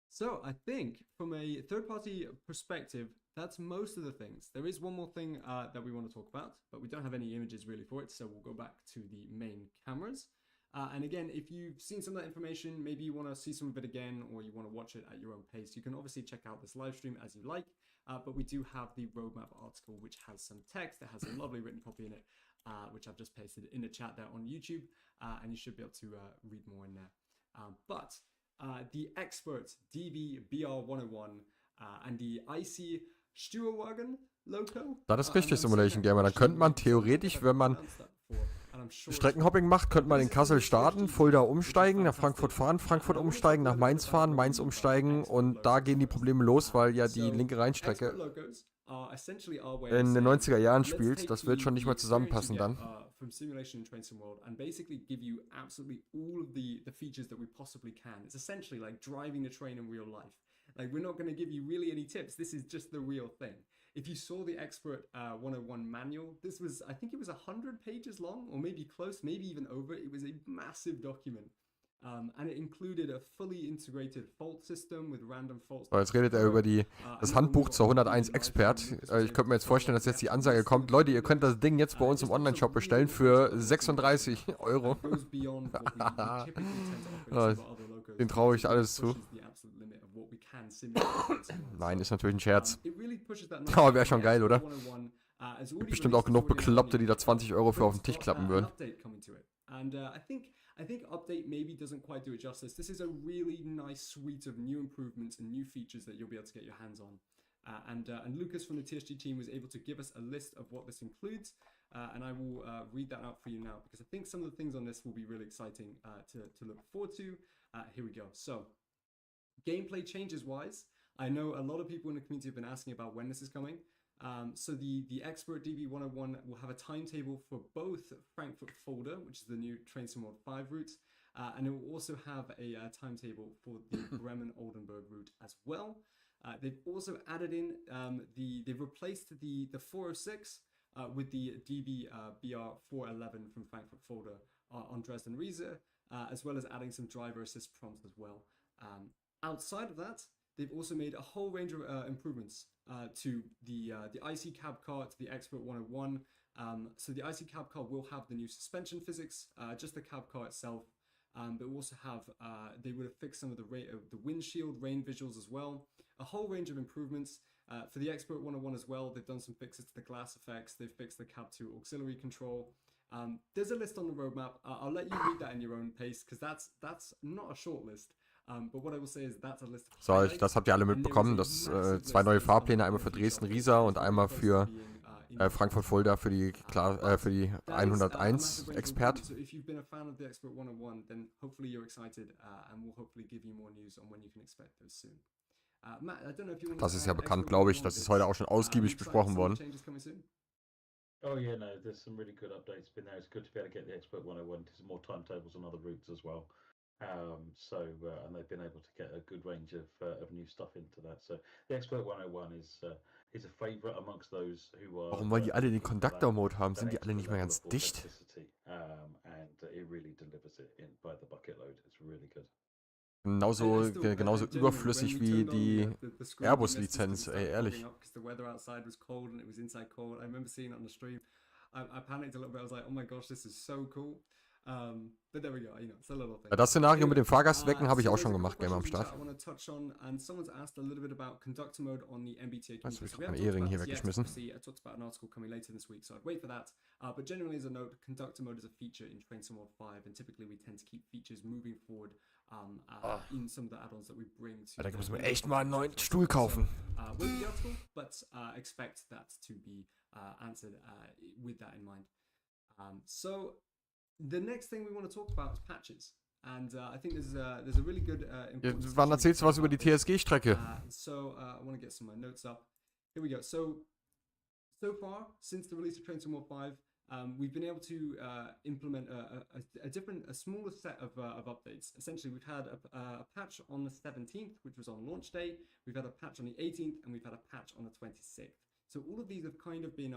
So I think from a third-party perspective, that's most of the things. There is one more thing that we want to talk about, but we don't have any images really for it, so we'll go back to the main cameras. And again, if you've seen some of that information, maybe you want to see some of it again, or you want to watch it at your own pace, you can obviously check out this live stream as you like, but we do have the roadmap article, which has some text, that has a lovely written copy in it, which I've just pasted in the chat there on YouTube, and you should be able to read more in there. But the expert DB BR101 and the IC Steuerwagen Loco. Das ist richtig, Simulation Gamer. Dann könnte man theoretisch, wenn man Streckenhopping macht, könnte man in Kassel starten, Fulda umsteigen, nach Frankfurt fahren, Frankfurt umsteigen, nach Mainz fahren, Mainz umsteigen und da gehen die Probleme los, weil ja die linke Rheinstrecke in den 90er Jahren spielt. Das wird schon nicht mehr zusammenpassen dann. From simulation in Train Sim World and basically give you absolutely all of the features that we possibly can. It's essentially like driving the train in real life. Like, we're not going to give you really any tips. This is just the real thing. If you saw the Expert 101 manual, this was, I think it was 100 pages long, or maybe close, maybe even over. It was a massive document. And it included a fully integrated fault system with random faults. So, jetzt redet er über das Handbuch zur 101 Expert. Ich könnte mir jetzt vorstellen, dass jetzt die Ansage kommt: Leute, ihr könnt das Ding jetzt bei uns im Online-Shop bestellen für 36 Euro. Den traue ich alles zu. Nein, ist natürlich ein Scherz. Aber wäre schon geil, oder? Bestimmt auch genug Bekloppte, die da 20 Euro für auf den Tisch klappen würden. I think update maybe doesn't quite do it justice. This is a really nice suite of new improvements and new features that you'll be able to get your hands on. And Lucas from the TSG team was able to give us a list of what this includes, and I will read that out for you now, because I think some of the things on this will be really exciting to look forward to. Here we go. So, gameplay changes wise, I know a lot of people in the community have been asking about when this is coming. So the Expert DB101 will have a timetable for both Frankfurt Fulda, which is the new Train Sim World 5 route, and it will also have a timetable for the Bremen-Oldenburg route as well. They've also added in they've replaced the 406 with the DB BR411 from Frankfurt Fulda on Dresden-Riese, as well as adding some driver assist prompts as well. Outside of that, they've also made a whole range of improvements to the IC cab car, to the Expert 101. So the IC cab car will have the new suspension physics, just the cab car itself. But also have, they would have fixed some of the windshield rain visuals as well. A whole range of improvements. For the Expert 101 as well, they've done some fixes to the glass effects. They've fixed the Cab 2 auxiliary control. There's a list on the roadmap. I'll let you read that in your own pace, because that's not a short list. But what I will say is that's a list of So, das habt ihr alle mitbekommen. Das 2 neue Fahrpläne, einmal für Dresden-Riesa und einmal für Frankfurt-Fulda für die 101 Expert. So if you've been a fan of the Expert 101, then hopefully you're excited, and we'll hopefully give you more news on when you can expect those soon. Matt, I don't know if you want Das ist ja bekannt, glaube ich. Das ist heute auch schon ausgiebig besprochen worden. Oh yeah, no, there's some really good updates been there. It's good to be able to get the Expert 101 to some more timetables on other routes as well. And they've been able to get a good range of new stuff into that. So the Expert 101 is a favorite amongst those who are. Warum wollen die alle den Conductor-Mode haben? Sind die alle nicht mehr ganz dicht? It really delivers it in by the bucket load. It's really good. Genauso überflüssig wie die Airbus-Lizenz, ey, ehrlich. The weather outside was cold and it was inside cold. I remember seeing it on the stream. I panicked a little bit. I was like, oh my gosh, this is so cool. But there we go, you know, it's a little thing. Das Szenario mit dem Fahrgast wecken habe ich auch schon gemacht, Gamer am Start. I want to touch on, and someone's asked a little bit about conductor mode on the MBTA. Also, ich habe meinen Ehering hier weggeschmissen. I talked about an article coming later this week, so I'd wait for that. But generally, as a note, conductor mode is a feature in Train Sim World 5, and typically we tend to keep features moving forward in some of the add-ons that we bring to. Da müssen wir echt mal einen neuen Stuhl kaufen. With the article, but expect that to be answered with that in mind. So the next thing we want to talk about is patches. And I think there's a really good Wann erzählst du was über die TSG-Strecke? So I want to get some of my notes up. Here we go. So far, since the release of Train Sim World 5, we've been able to implement a smaller set of updates. Essentially, we've had a patch on the 17th, which was on launch day. We've had a patch on the 18th, and we've had a patch on the 26th. So all of these have kind of been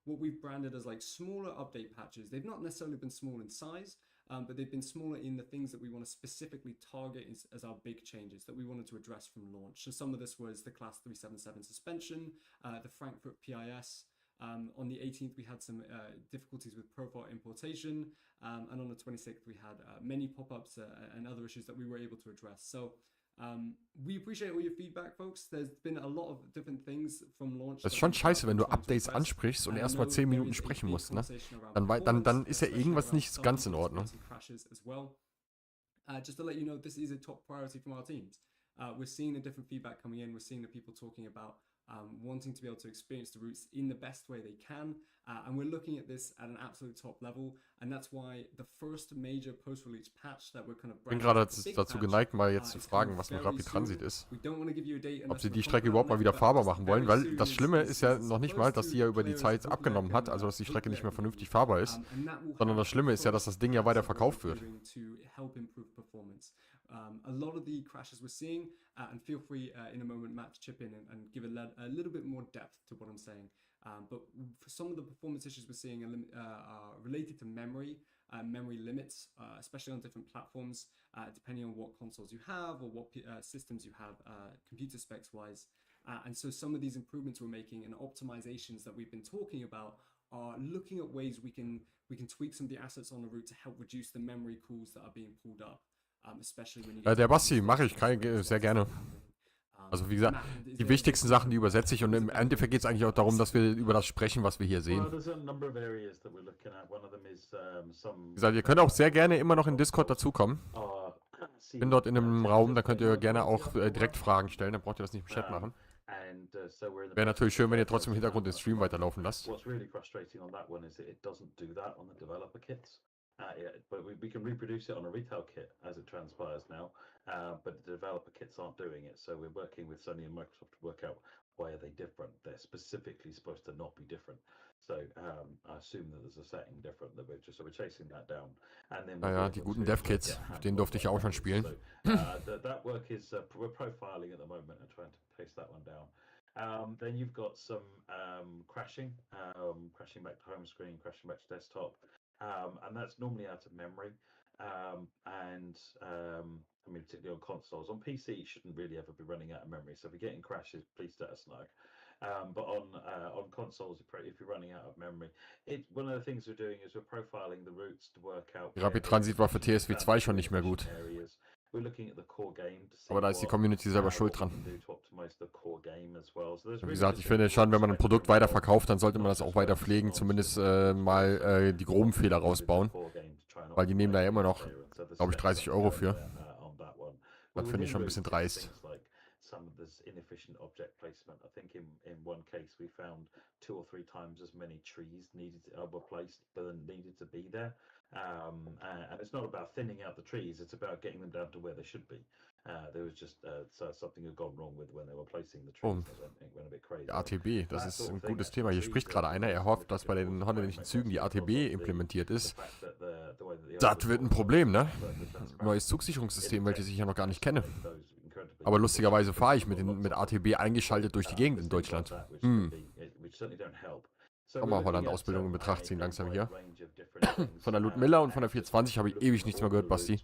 what we've branded as like smaller update patches. They've not necessarily been small in size, but they've been smaller in the things that we want to specifically target as our big changes that we wanted to address from launch. So some of this was the Class 377 suspension, the Frankfurt PIS. On the 18th, we had some difficulties with profile importation, and on the 26th, we had many pop-ups and other issues that we were able to address. So we appreciate all your feedback, folks. There's been a lot of different things from launch. Das ist schon scheiße, wenn du Updates ansprichst und erstmal 10 Minuten sprechen musst, ne? Dann ist ja irgendwas nicht ganz in Ordnung. Just to let you know, this is a top priority from our teams. We're seeing the different feedback coming in. We're seeing the people talking about wanting to be able to experience the routes in the best way they can. And we're looking at this at an absolute top level. And that's why the first major post-release patch that we're kind of... Ich bin gerade dazu geneigt, mal jetzt zu fragen, was mit Rapid Transit ist. Ob sie die Strecke überhaupt mal wieder fahrbar machen wollen, weil das Schlimme ist ja noch nicht mal, dass die ja über die Zeit abgenommen hat, also dass die Strecke nicht mehr vernünftig fahrbar ist, sondern das Schlimme ist ja, dass das Ding ja weiter verkauft wird. A lot of the crashes we're seeing, and feel free in a moment, Matt, to chip in and give a little bit more depth to what I'm saying. But for some of the performance issues we're seeing are related to memory limits, especially on different platforms, depending on what consoles you have or what systems you have, computer specs wise. And so some of these improvements we're making and optimizations that we've been talking about are looking at ways we can tweak some of the assets on the route to help reduce the memory calls that are being pulled up. Der Basti mache ich sehr gerne. Also wie gesagt, die wichtigsten Sachen, die übersetze ich und im Endeffekt geht es eigentlich auch darum, dass wir über das sprechen, was wir hier sehen. Wie gesagt, ihr könnt auch sehr gerne immer noch in Discord dazukommen. Ich bin dort in einem Raum, da könnt ihr gerne auch direkt Fragen stellen, dann braucht ihr das nicht im Chat machen. Wäre natürlich schön, wenn ihr trotzdem im Hintergrund den Stream weiterlaufen lasst. But we can reproduce it on a retail kit as it transpires now, but the developer kits aren't doing it. So we're working with Sony and Microsoft to work out why are they different. They're specifically supposed to not be different. So I assume that there's a setting different that we're chasing that down. And then naja, die guten Dev-Kits, den durfte ich ja auch schon spielen. So, that work is we're profiling at the moment and trying to paste that one down. Then you've got some crashing back to home screen, crashing back to desktop. And that's normally out of memory. I mean, particularly on consoles. On PC, you shouldn't really ever be running out of memory. So if you're getting crashes, please let us know. But on consoles, if you're running out of memory, one of the things we're doing is we're profiling the routes to work out. Rapid Transit war für TSW 2 schon nicht mehr gut. Aber da ist die Community selber schuld dran. Wie gesagt, ich finde schon, wenn man ein Produkt weiterverkauft, dann sollte man das auch weiter pflegen, zumindest mal die groben Fehler rausbauen. Weil die nehmen da ja immer noch, glaube ich, 30 € für. Das finde ich schon ein bisschen dreist. some of this inefficient object placement. I think in one case we found 2 or 3 times as many trees were placed than needed to be there. And it's not about thinning out the trees; it's about getting them down to where they should be. There was just something had gone wrong with when they were placing the trees. It went a bit crazy. ATB, das ist ein gutes Thema. Hier spricht gerade einer, er hofft, dass bei den holländischen Zügen die ATB implementiert ist. Das wird ein Problem, ne? Neues Zugsicherungssystem, welches ich ja noch gar nicht kenne. Aber lustigerweise fahre ich mit ATB eingeschaltet durch die Gegend in Deutschland. Auch mal Holland-Ausbildung in Betracht ziehen langsam hier. Von der Ludmilla und von der 420 habe ich ewig nichts mehr gehört, Basti.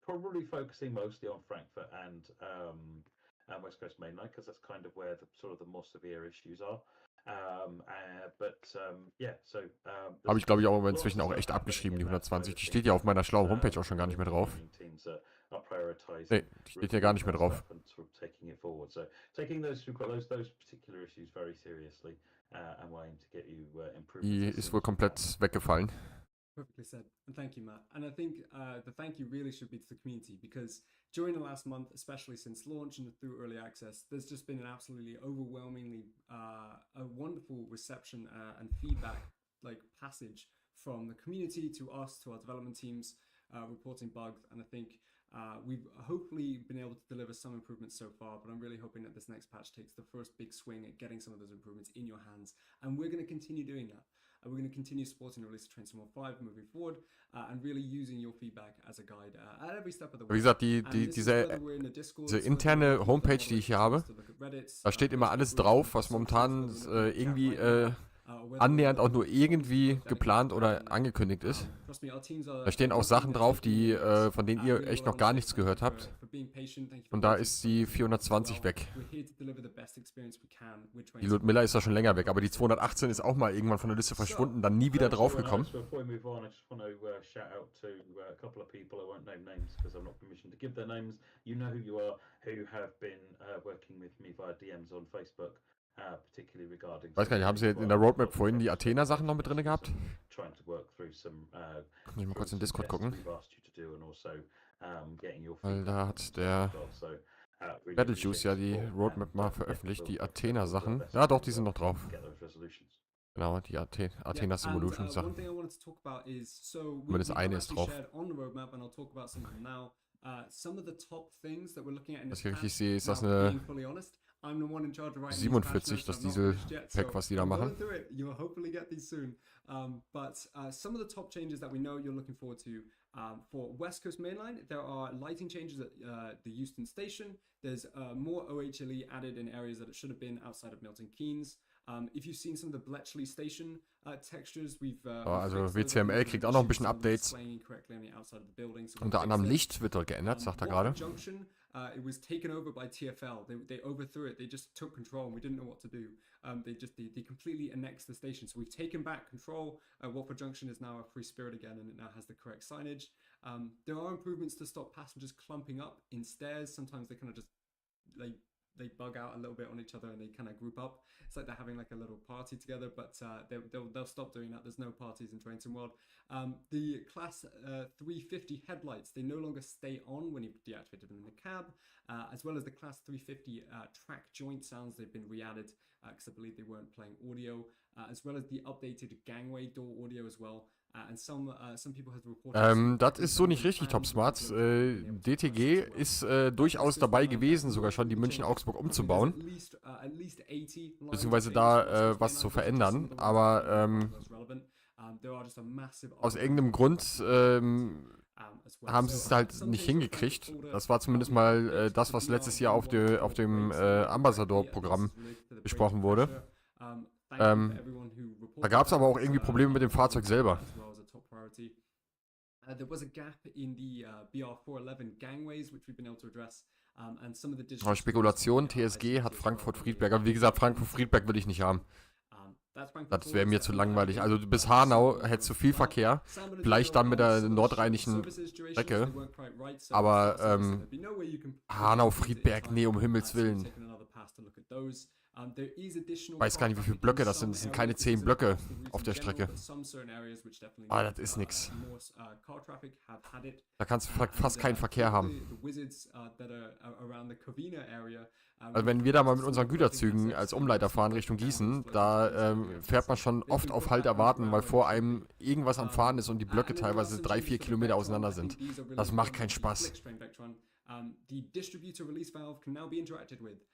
Probably focusing mostly on Frankfurt and West Coast Mainline, because that's kind of where the more severe issues are. Habe ich, glaube ich, auch inzwischen auch echt abgeschrieben, die 120. Die steht ja auf meiner schlauen Homepage auch schon gar nicht mehr drauf. Nee, die steht hier gar nicht mehr drauf. Die ist wohl komplett weggefallen. Perfectly said, and thank you, Matt. And I think the thank you really should be to the community, because during the last month, especially since launch and through early access, there's just been an absolutely overwhelmingly a wonderful reception and feedback passage from the community to us, to our development teams, reporting bugs. And I think we've hopefully been able to deliver some improvements so far, but I'm really hoping that this next patch takes the first big swing at getting some of those improvements in your hands, and we're going to continue doing that. We're going to continue supporting the release of Train Sim World 5 moving forward, and really using your feedback as a guide at every step of the way. Wie gesagt, diese interne Homepage, die ich hier habe, da steht immer alles drauf, was momentan irgendwie annähernd auch nur irgendwie geplant oder angekündigt ist. Da stehen auch Sachen drauf, von denen ihr echt noch gar nichts gehört habt. Und da ist die 420 weg. Die Ludmilla ist da schon länger weg, aber die 218 ist auch mal irgendwann von der Liste verschwunden, dann nie wieder draufgekommen. Ich weiß gar nicht, haben Sie in der Roadmap vorhin die Athena-Sachen noch mit drin gehabt? Kann ich mal kurz in Discord gucken. Weil da hat der Battlejuice ja die Roadmap mal veröffentlicht, die Athena-Sachen. Ja doch, die sind noch drauf. Genau, die Athena Simulation Sachen. Zumindest eine ist drauf. Was ich richtig sehe, ist das eine 47, das Diesel-Pack, was die da machen. But some of the top changes that we know you're looking forward to for West Coast Mainline, there are lighting changes at the Euston Station. There's more OHLE added in areas that it should have been outside of Milton Keynes. If you've seen some of the Bletchley Station textures, also WCML kriegt auch noch ein bisschen Updates. Unter anderem Licht wird dort geändert, sagt er gerade. It was taken over by TfL. They overthrew it. They just took control, and we didn't know what to do. They completely annexed the station. So we've taken back control. Watford Junction is now a free spirit again, and it now has the correct signage. There are improvements to stop passengers clumping up in stairs. Sometimes they kind of just they bug out a little bit on each other and they kind of group up. It's like they're having like a little party together, but they'll stop doing that. There's no parties in Train Sim World. The class 350 headlights, they no longer stay on when you deactivate them in the cab, as well as the class 350 track joint sounds. They've been re-added because I believe they weren't playing audio, as well as the updated gangway door audio as well. Das ist so nicht richtig, Top Smart. DTG ist durchaus dabei gewesen, sogar schon die München-Augsburg umzubauen. Beziehungsweise da was zu verändern. Aber aus irgendeinem Grund haben sie es halt nicht hingekriegt. Das war zumindest mal das, was letztes Jahr auf dem Ambassador-Programm besprochen wurde. Da gab es aber auch irgendwie Probleme mit dem Fahrzeug selber. There was a gap in the BR411 gangways, which we've been able to address. And some of the digital Spekulation, TSG hat Frankfurt-Friedberg. Aber wie gesagt, Frankfurt-Friedberg will ich nicht haben. Das wäre mir zu langweilig. Also bis Hanau hättest du viel Verkehr. Vielleicht dann mit der nordrheinischen Strecke. Aber Hanau-Friedberg, nee, um Himmels Willen. Ich weiß gar nicht, wie viele Blöcke das sind. Das sind keine 10 Blöcke auf der Strecke. Ah, das ist nix. Da kannst du fast keinen Verkehr haben. Also wenn wir da mal mit unseren Güterzügen als Umleiter fahren Richtung Gießen, da fährt man schon oft auf Halt erwarten, weil vor einem irgendwas am Fahren ist und die Blöcke teilweise 3-4 Kilometer auseinander sind. Das macht keinen Spaß. The distributor release valve can now be interacted with.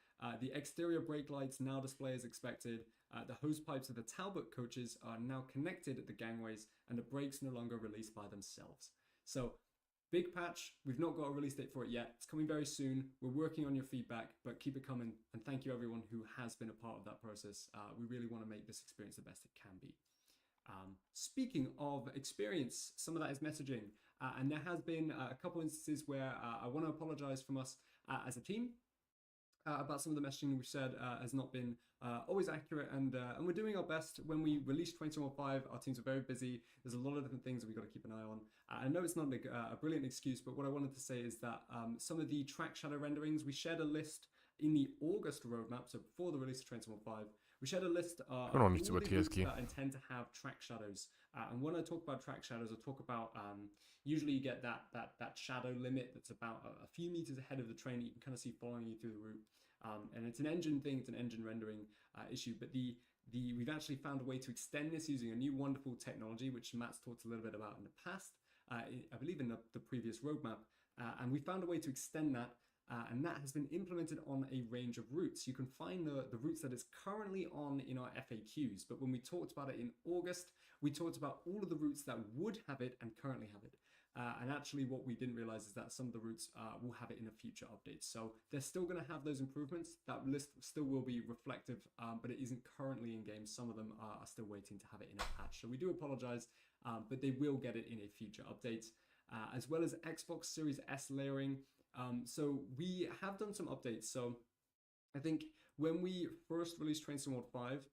The exterior brake lights now display as expected. The hose pipes of the Talbot coaches are now connected at the gangways, and the brakes no longer release by themselves. So, big patch. We've not got a release date for it yet. It's coming very soon. We're working on your feedback, but keep it coming. And thank you everyone who has been a part of that process. We really want to make this experience the best it can be. Speaking of experience, some of that is messaging. And there has been a couple instances where I want to apologize from us as a team about some of the messaging we've said has not been always accurate, and we're doing our best. When we released 2025, our teams are very busy. There's a lot of different things that we've got to keep an eye on. I know it's not a brilliant excuse, but what I wanted to say is that some of the track shadow renderings, we shared a list in the August roadmap, so before the release of 2025, we shared a list of all the groups that intend to have track shadows. And when I talk about track shadows, I talk about usually you get that shadow limit that's about a few meters ahead of the train that you can kind of see following you through the route. And it's an engine thing, it's an engine rendering issue. But we've actually found a way to extend this using a new wonderful technology, which Matt's talked a little bit about in the past, I believe in the previous roadmap. And we found a way to extend that. And that has been implemented on a range of routes. You can find the routes that it's currently on in our FAQs. But when we talked about it in August, we talked about all of the routes that would have it and currently have it. And actually what we didn't realize is that some of the routes will have it in a future update. So they're still going to have those improvements. That list still will be reflective, but it isn't currently in game. Some of them are still waiting to have it in a patch. So we do apologize, but they will get it in a future update, as well as Xbox Series S layering. So we have done some updates. So I think when we first released Train Sim World 5,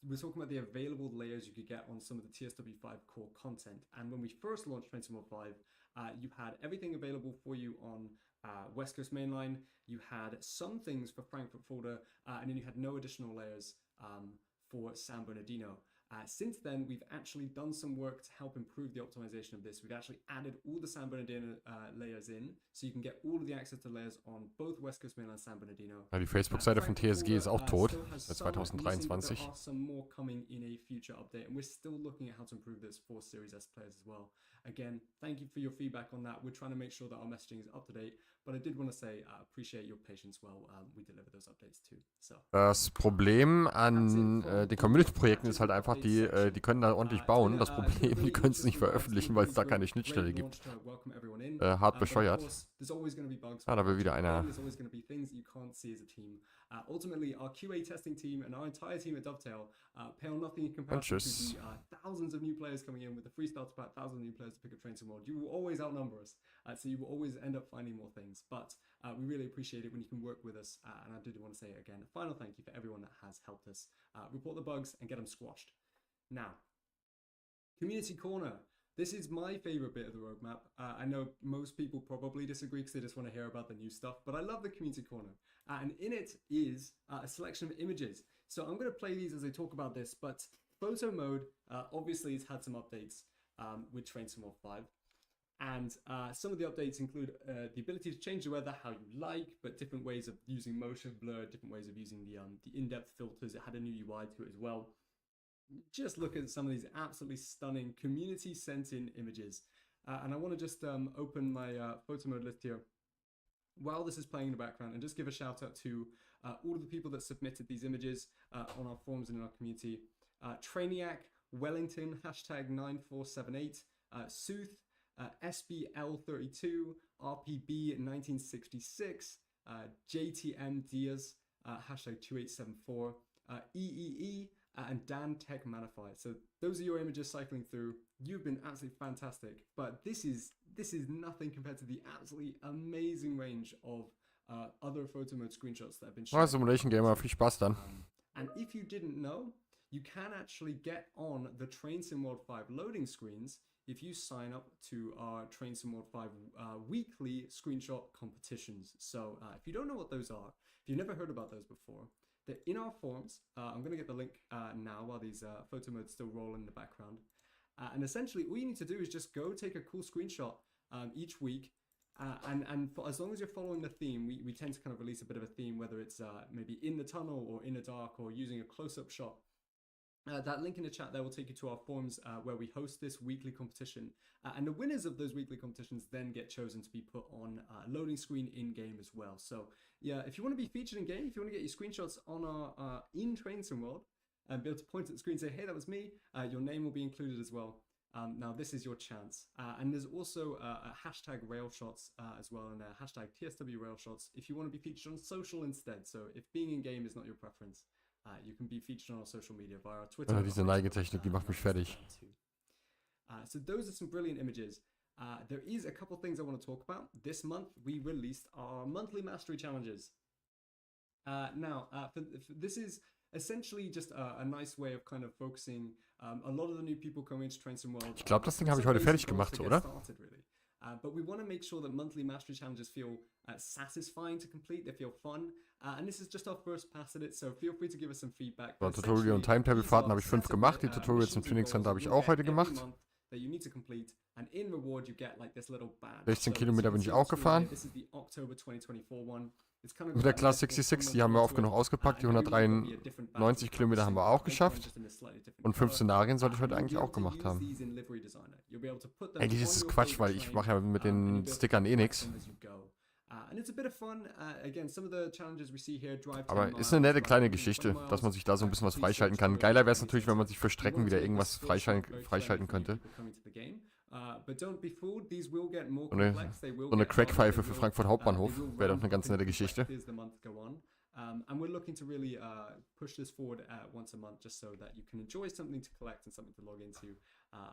we're talking about the available layers you could get on some of the TSW5 core content. And when we first launched Train Sim World 5, you had everything available for you on West Coast Mainline. You had some things for Frankfurt Folder, and then you had no additional layers for San Bernardino. Since then, we've actually done some work to help improve the optimization of this. We've actually added all the San Bernardino layers in, so you can get all of the access to layers on both West Coast Mainline and San Bernardino. Ja, die Facebook-Seite von TSG ist auch tot, seit 2023. There are some more coming in a future update, and we're still looking at how to improve this for Series S players as well. Again, thank you for your feedback on that. We're trying to make sure that our messaging is up to date, but I did want to say I appreciate your patience while we deliver those updates too. So. Das Problem an den Community-Projekten ist halt einfach, die können da ordentlich bauen. Das Problem, die können es nicht veröffentlichen, weil es da keine Schnittstelle gibt. Hart bescheuert. Ah, da will wieder einer. Ultimately, our QA testing team and our entire team at Dovetail pale nothing in comparison to the thousands of new players coming in with the free starter pack, thousands of new players to pick up Train Sim World. You will always outnumber us, so you will always end up finding more things. But we really appreciate it when you can work with us. And I did want to say again, a final thank you for everyone that has helped us report the bugs and get them squashed. Now, Community Corner. This is my favorite bit of the roadmap. I know most people probably disagree because they just want to hear about the new stuff, but I love the Community Corner. And in it is a selection of images. So I'm going to play these as I talk about this, but photo mode obviously has had some updates with Train Sim World 5. And some of the updates include the ability to change the weather how you like, but different ways of using motion blur, different ways of using the in-depth filters. It had a new UI to it as well. Just look at some of these absolutely stunning community sent in images. And I want to just open my photo mode list here while this is playing in the background and just give a shout out to all of the people that submitted these images on our forums and in our community. Trainiac, Wellington, #9478, Sooth, SBL32, RPB1966, JTM Diaz, #2874, EEE, and Dan Tech Manify. So those are your images cycling through. You've been absolutely fantastic, but this is nothing compared to the absolutely amazing range of other photo mode screenshots that have been shared. Simulation Gamer, viel Spaß dann. And if you didn't know, you can actually get on the Train Sim World 5 loading screens if you sign up to our Train Sim World 5 weekly screenshot competitions. So if you don't know what those are, if you've never heard about those before, they're in our forms. I'm going to get the link now while these photo modes still roll in the background. And essentially, all you need to do is just go take a cool screenshot each week. And for as long as you're following the theme, we tend to kind of release a bit of a theme, whether it's maybe in the tunnel or in the dark or using a close-up shot. That link in the chat there will take you to our forums where we host this weekly competition. And the winners of those weekly competitions then get chosen to be put on loading screen in-game as well. So yeah, if you want to be featured in-game, if you want to get your screenshots on our in Train Sim World and be able to point at the screen and say, hey, that was me, your name will be included as well. Now this is your chance. And there's also a hashtag railshots as well, and a hashtag TSW railshots if you want to be featured on social instead. So if being in-game is not your preference, you can be featured on our social media via our Twitter. Diese Neigetechnik, die macht mich fertig. So those are some brilliant images. There is a couple things I want to talk about. This month, we released our monthly mastery challenges. This is essentially just a nice way of kind of focusing a lot of the new people coming into Train Sim World. Ich glaube, das Ding habe ich heute fertig gemacht, oder? But we want to make sure that monthly mastery challenges feel satisfying to complete, they feel fun. And this is just our first pass at it, so feel free to give us some feedback. So, Tutorial und Timetable-Fahrten habe ich 5 gemacht, die Tutorials im Training Center habe ich auch heute gemacht. 16 Kilometer bin ich auch gefahren. Mit der Class 66, die haben wir oft genug ausgepackt, die 193 Kilometer haben wir auch geschafft. Und 5 Szenarien sollte ich heute eigentlich auch gemacht haben. Eigentlich ist es Quatsch, weil ich mache ja mit den Stickern eh nichts. Aber ist eine nette kleine Geschichte, dass man sich da so ein bisschen was freischalten kann. Geiler wäre es natürlich, wenn man sich für Strecken wieder irgendwas freischalten könnte. So eine Crackpfeife für Frankfurt Hauptbahnhof wäre doch eine ganz nette Geschichte. And we're looking to really push this forward once a month, just so that you can enjoy something to collect and something to log into,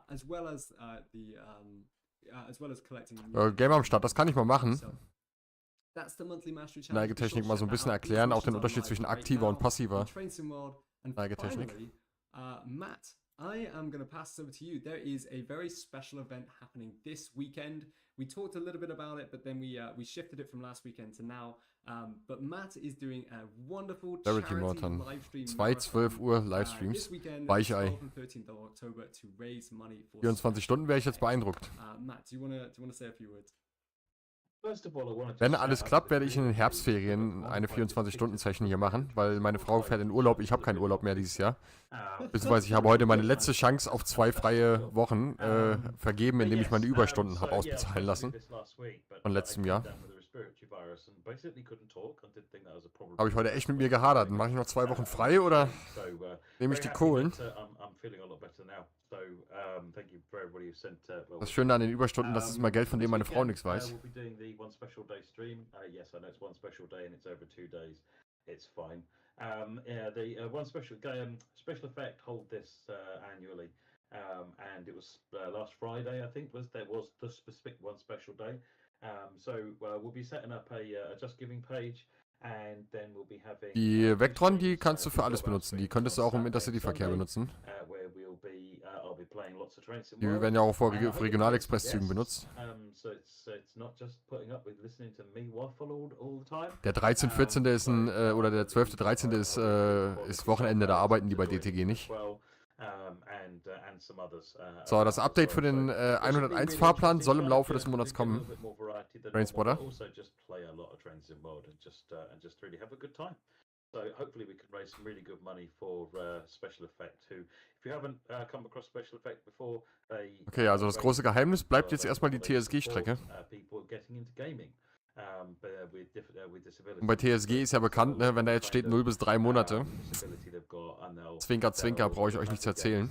as well as collecting. Game am Start, das kann ich mal machen. Neigetechnik mal so ein bisschen erklären, auch den Unterschied zwischen aktiver und passiver Neigetechnik. Matt, I am going to pass it over to you. There is a very special event happening this weekend. We talked a little bit about it, but then we shifted it from last weekend to now. But Matt is doing a wonderful charity livestream. 2:12 Uhr Livestreams. Weichei. 24 Stunden wäre ich jetzt beeindruckt. Matt, do you want to say a few words? Wenn alles klappt, werde ich in den Herbstferien eine 24-Stunden-Session hier machen, weil meine Frau fährt in Urlaub. Ich habe keinen Urlaub mehr dieses Jahr. Beziehungsweise ich habe heute meine letzte Chance auf 2 freie Wochen vergeben, indem ich meine Überstunden habe ausbezahlen lassen. Von letztem Jahr. Habe ich heute echt mit mir gehadert. Mache ich noch 2 Wochen frei oder nehme ich die Kohlen? Das Schöne an den Überstunden, das ist immer Geld, von dem meine Frau nichts weiß. The one special effect hold this annually, and it was last Friday, I think, was the specific one special day. We'll be setting up a Just Giving page, and then we'll be having. Die Vectron, die kannst du für alles benutzen. Die könntest du auch im Intercity-Verkehr benutzen. Die werden ja auch auf Regionalexpress-Zügen benutzt. Der 13., 14. ist oder der 12., 13. ist Wochenende, da arbeiten die bei DTG nicht. So, das Update für den 101-Fahrplan soll im Laufe des Monats kommen. Trainspotter. So hopefully we can raise some really good money for Special Effect too. If you haven't come across Special Effect before, okay, also das große Geheimnis bleibt jetzt erstmal die TSG-Strecke. Und bei TSG ist ja bekannt, ne, wenn da jetzt steht 0 bis 3 Monate. Zwinker, Zwinker, brauche ich euch nichts erzählen.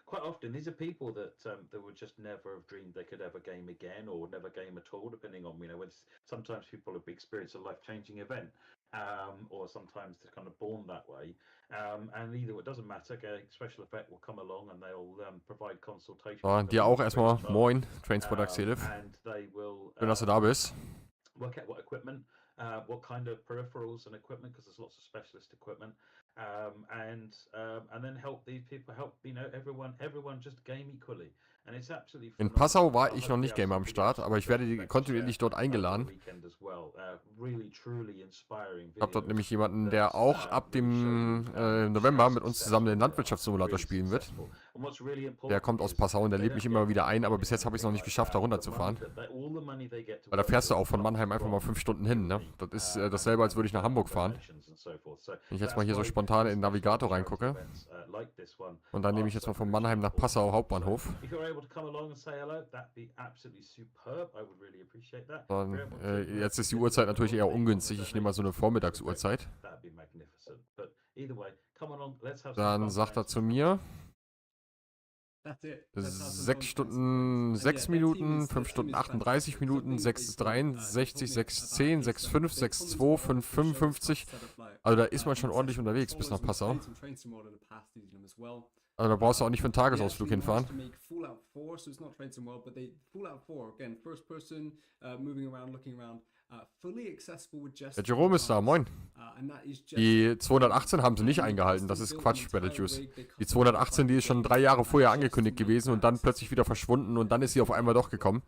Quite often, these are people that would just never have dreamed they could ever game again or never game at all, depending on, when sometimes people have experienced a life-changing event, or sometimes they're kind of born that way. And either it doesn't matter, Special Effect will come along and they'll provide consultation. So, dir auch erstmal Moin, Transporter Exklusive. Schön, dass du da bist. Work out what equipment, what kind of peripherals and equipment, because there's lots of specialist equipment, and then help these people, everyone just game equally. In Passau war ich noch nicht Gamer am Start, aber ich werde kontinuierlich dort eingeladen. Ich habe dort nämlich jemanden, der auch ab dem November mit uns zusammen den Landwirtschaftssimulator spielen wird. Der kommt aus Passau und der lädt mich immer wieder ein, aber bis jetzt habe ich es noch nicht geschafft, da runterzufahren. Weil da fährst du auch von Mannheim einfach mal 5 Stunden hin, ne? Das ist dasselbe, als würde ich nach Hamburg fahren. Wenn ich jetzt mal hier so spontan in den Navigator reingucke. Und dann nehme ich jetzt mal von Mannheim nach Passau Hauptbahnhof. Dann, jetzt ist die Uhrzeit natürlich eher ungünstig. Ich nehme mal so eine Vormittagsuhrzeit. Dann sagt er zu mir 6 Stunden 6 Minuten, 5 Stunden 38 Minuten, 6:63, 6:10, 6:05, 6:02, 5:55. Also da ist man schon ordentlich unterwegs bis nach Passau. Also da brauchst du auch nicht für einen Tagesausflug hinfahren. Der Jerome ist da, moin. Die 218 haben sie nicht eingehalten, das ist Quatsch, Battlejuice. Die 218, die ist schon 3 Jahre vorher angekündigt gewesen und dann plötzlich wieder verschwunden und dann ist sie auf einmal doch gekommen.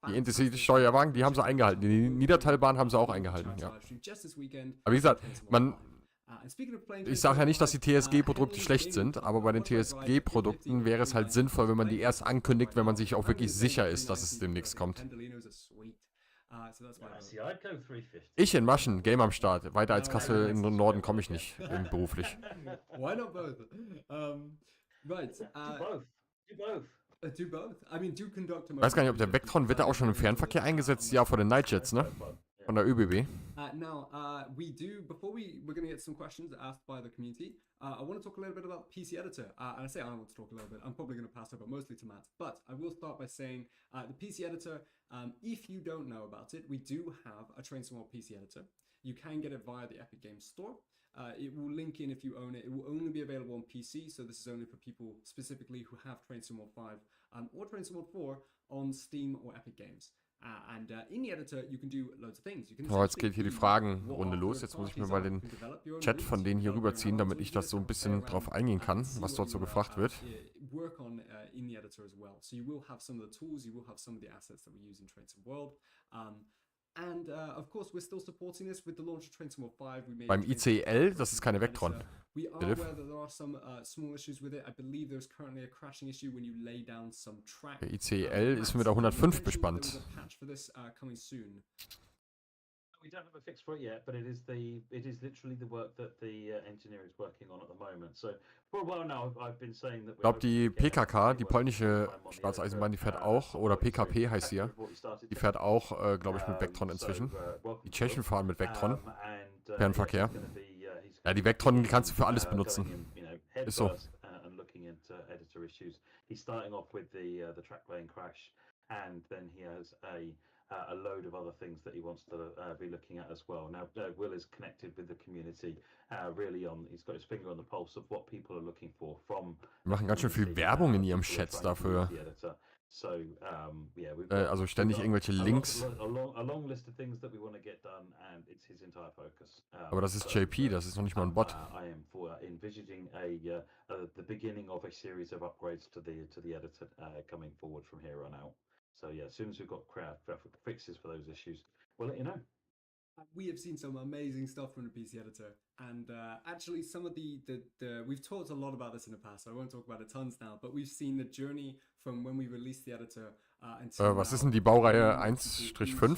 Die Intercity-Steuerwagen, die haben sie eingehalten. Die Niedertalbahn haben sie auch eingehalten, ja. Aber wie gesagt, ich sage ja nicht, dass die TSG-Produkte schlecht sind, aber bei den TSG-Produkten wäre es halt sinnvoll, wenn man die erst ankündigt, wenn man sich auch wirklich sicher ist, dass es demnächst kommt. Ich in Maschen, Game am Start. Weiter als Kassel im Norden komme ich nicht, beruflich. Why not both? Right. Do both. I mean, do conduct a Ich weiß gar nicht, ob der Vectron wird da auch schon im Fernverkehr eingesetzt? Ja, von den Nightjets, ne? Von der ÖBB. Now, we do, before we're going to get some questions asked by the community, I want to talk a little bit about PC Editor. And I say I want to talk a little bit, I'm probably going to pass over mostly to Matt, but I will start by saying the PC Editor, if you don't know about it, we do have a Train Sim World PC Editor. You can get it via the Epic Games Store. It will link in if you own it. It will only be available on PC, so this is only for people specifically who have Train Sim World 5 or Train Sim World 4 on Steam or Epic Games. And in the editor you can do loads of things. Oh, jetzt geht hier die Fragenrunde los. Jetzt muss ich mir mal den Chat von denen hier rüberziehen, damit ich das so ein bisschen drauf eingehen kann, was dort so gefragt wird. Work on in the editor as well. So you will have some of the tools, you will have some of the assets that we use in Train Sim World. And of course, we're still supporting this with the launch of Train Sim World 5. Beim ICL, das ist keine Vectron. We are aware that there are some small issues with it. I believe there's currently a crashing issue when you lay down some track. Der ICL ist mit der 105 bespannt. There's a patch for this coming soon. We don't have a fix for it yet, but it is literally the work that the engineer is working on at the moment. So for a while now, I've been saying that. Ich glaube, die PKK, die polnische Staatseisenbahn, die fährt auch, oder PKP heißt sie ja, die fährt auch, glaube ich, mit Vectron inzwischen. Die Tschechen fahren mit Vectron, Fernverkehr. Ja, die Vectron, die kannst du für alles benutzen. Ist so. He's starting off with the track lane crash, and then he has a load of other things that he wants to be looking at as well. Now, Will is connected with the community, really he's got his finger on the pulse of what people are looking for from. Wir machen ganz schön viel Werbung in ihrem Chat dafür. So, yeah, we've also ständig irgendwelche Links. A long list of things that we want to get done, and it's his entire focus. Aber das ist JP, das ist noch nicht mal ein Bot. I am for envisaging the beginning of a series of upgrades to the editor coming forward from here on out. So yeah, as soon as we've got graphic fixes for those issues, we'll let you know. We have seen some amazing stuff from the PC editor, and actually some of the we've talked a lot about this in the past, so I won't talk about it tons now, but we've seen the journey from when we released the editor until was ist denn die Baureihe 1-5?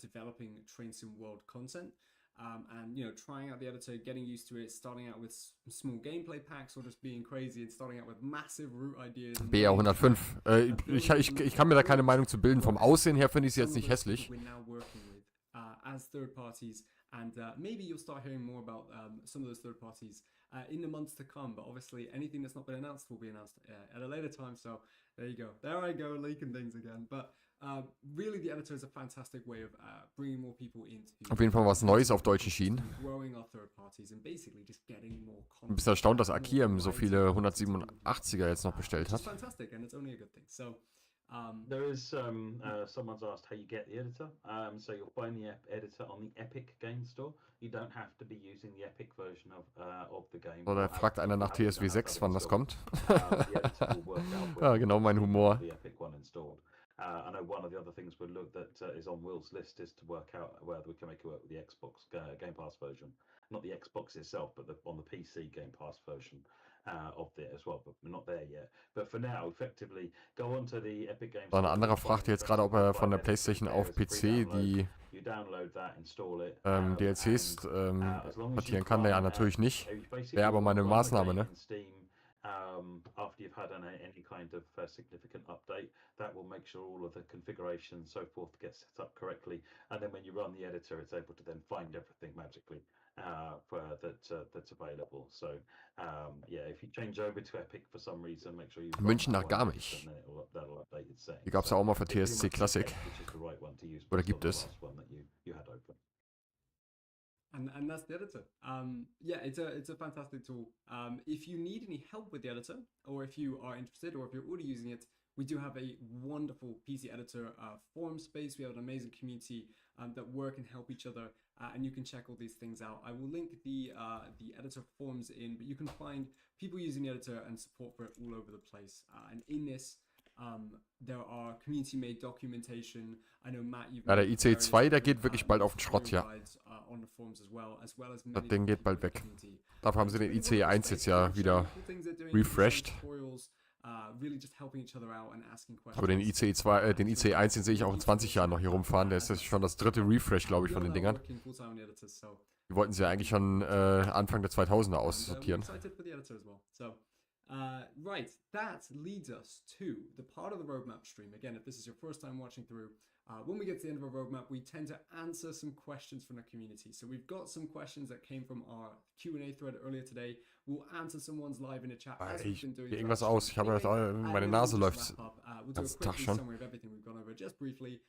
Developing Train Sim World content. And trying out the editor, getting used to it, starting out with small gameplay packs or just being crazy and starting out with massive route ideas. BR 105. Ich kann mir da keine Meinung zu bilden. Vom Aussehen her finde ich es jetzt nicht hässlich. We're now working with as third parties, and maybe you'll start hearing more about some of those third parties in the months to come. But obviously, anything that's not been announced will be announced at a later time. So there you go. There I go, leaking things again. But really, the editor is a fantastic way of bringing more people into. Auf jeden Fall was Neues auf deutschen Schienen. Growing our third parties and basically just getting more content. Du bist erstaunt, dass Akiem so viele 187er jetzt noch bestellt hat. It's fantastic and it's only a good thing. So There is someone's asked how you get the editor. So you'll find the editor on the Epic Game Store. You don't have to be using the Epic version of the game. So, da fragt einer nach TSW 6, wann das kommt. The editor will work out Ja, genau mein Humor. the Epic one installed. I know one of the other things we'll look that is on Will's list is to work out whether we can make it work with the Xbox Game Pass version. Not the Xbox itself, but on the PC Game Pass version of it as well. But we're not there yet. But for now, effectively, go onto the Epic Games. So, ein anderer fragt jetzt gerade, ob er von der PlayStation auf PC die DLCs portieren kann. Naja, natürlich nicht. Wäre aber mal eine Maßnahme, ne? After you've had any kind of significant update, that will make sure all of the configuration and so forth gets set up correctly. And then when you run the editor, it's able to then find everything magically that's available. So yeah, if you change over to Epic for some reason, make sure you München nach Garmisch. Die gab es ja auch mal für TSC Classic. Oder gibt es? And that's the editor. Yeah, it's a fantastic tool. If you need any help with the editor, or if you are interested, or if you're already using it, we do have a wonderful PC editor forum space. We have an amazing community that work and help each other, and you can check all these things out. I will link the editor forums in, but you can find people using the editor and support for it all over the place. And in this, there are community-made documentation. I know Matt, you've ja, der ICE 2, der geht wirklich bald auf den Schrott, ja. Das Ding geht bald weg. Dafür haben sie den ICE 1 jetzt ja wieder refreshed. Aber den ICE 2, den ICE 1, den sehe ich auch in 20 Jahren noch hier rumfahren. Der ist jetzt schon das dritte Refresh, glaube ich, von den Dingern. Die wollten sie ja eigentlich schon Anfang der 2000er aussortieren. Right, that leads us to the part of the roadmap stream. Again, if this is your first time watching through, when we get to the end of our roadmap, we tend to answer some questions from the community. So we've got some questions that came from our Q&A thread earlier today. We'll answer some ones live in the chat. Ich gehe irgendwas aus. Ich habe meine Nase läuft den ganzen Tag schon. Ich will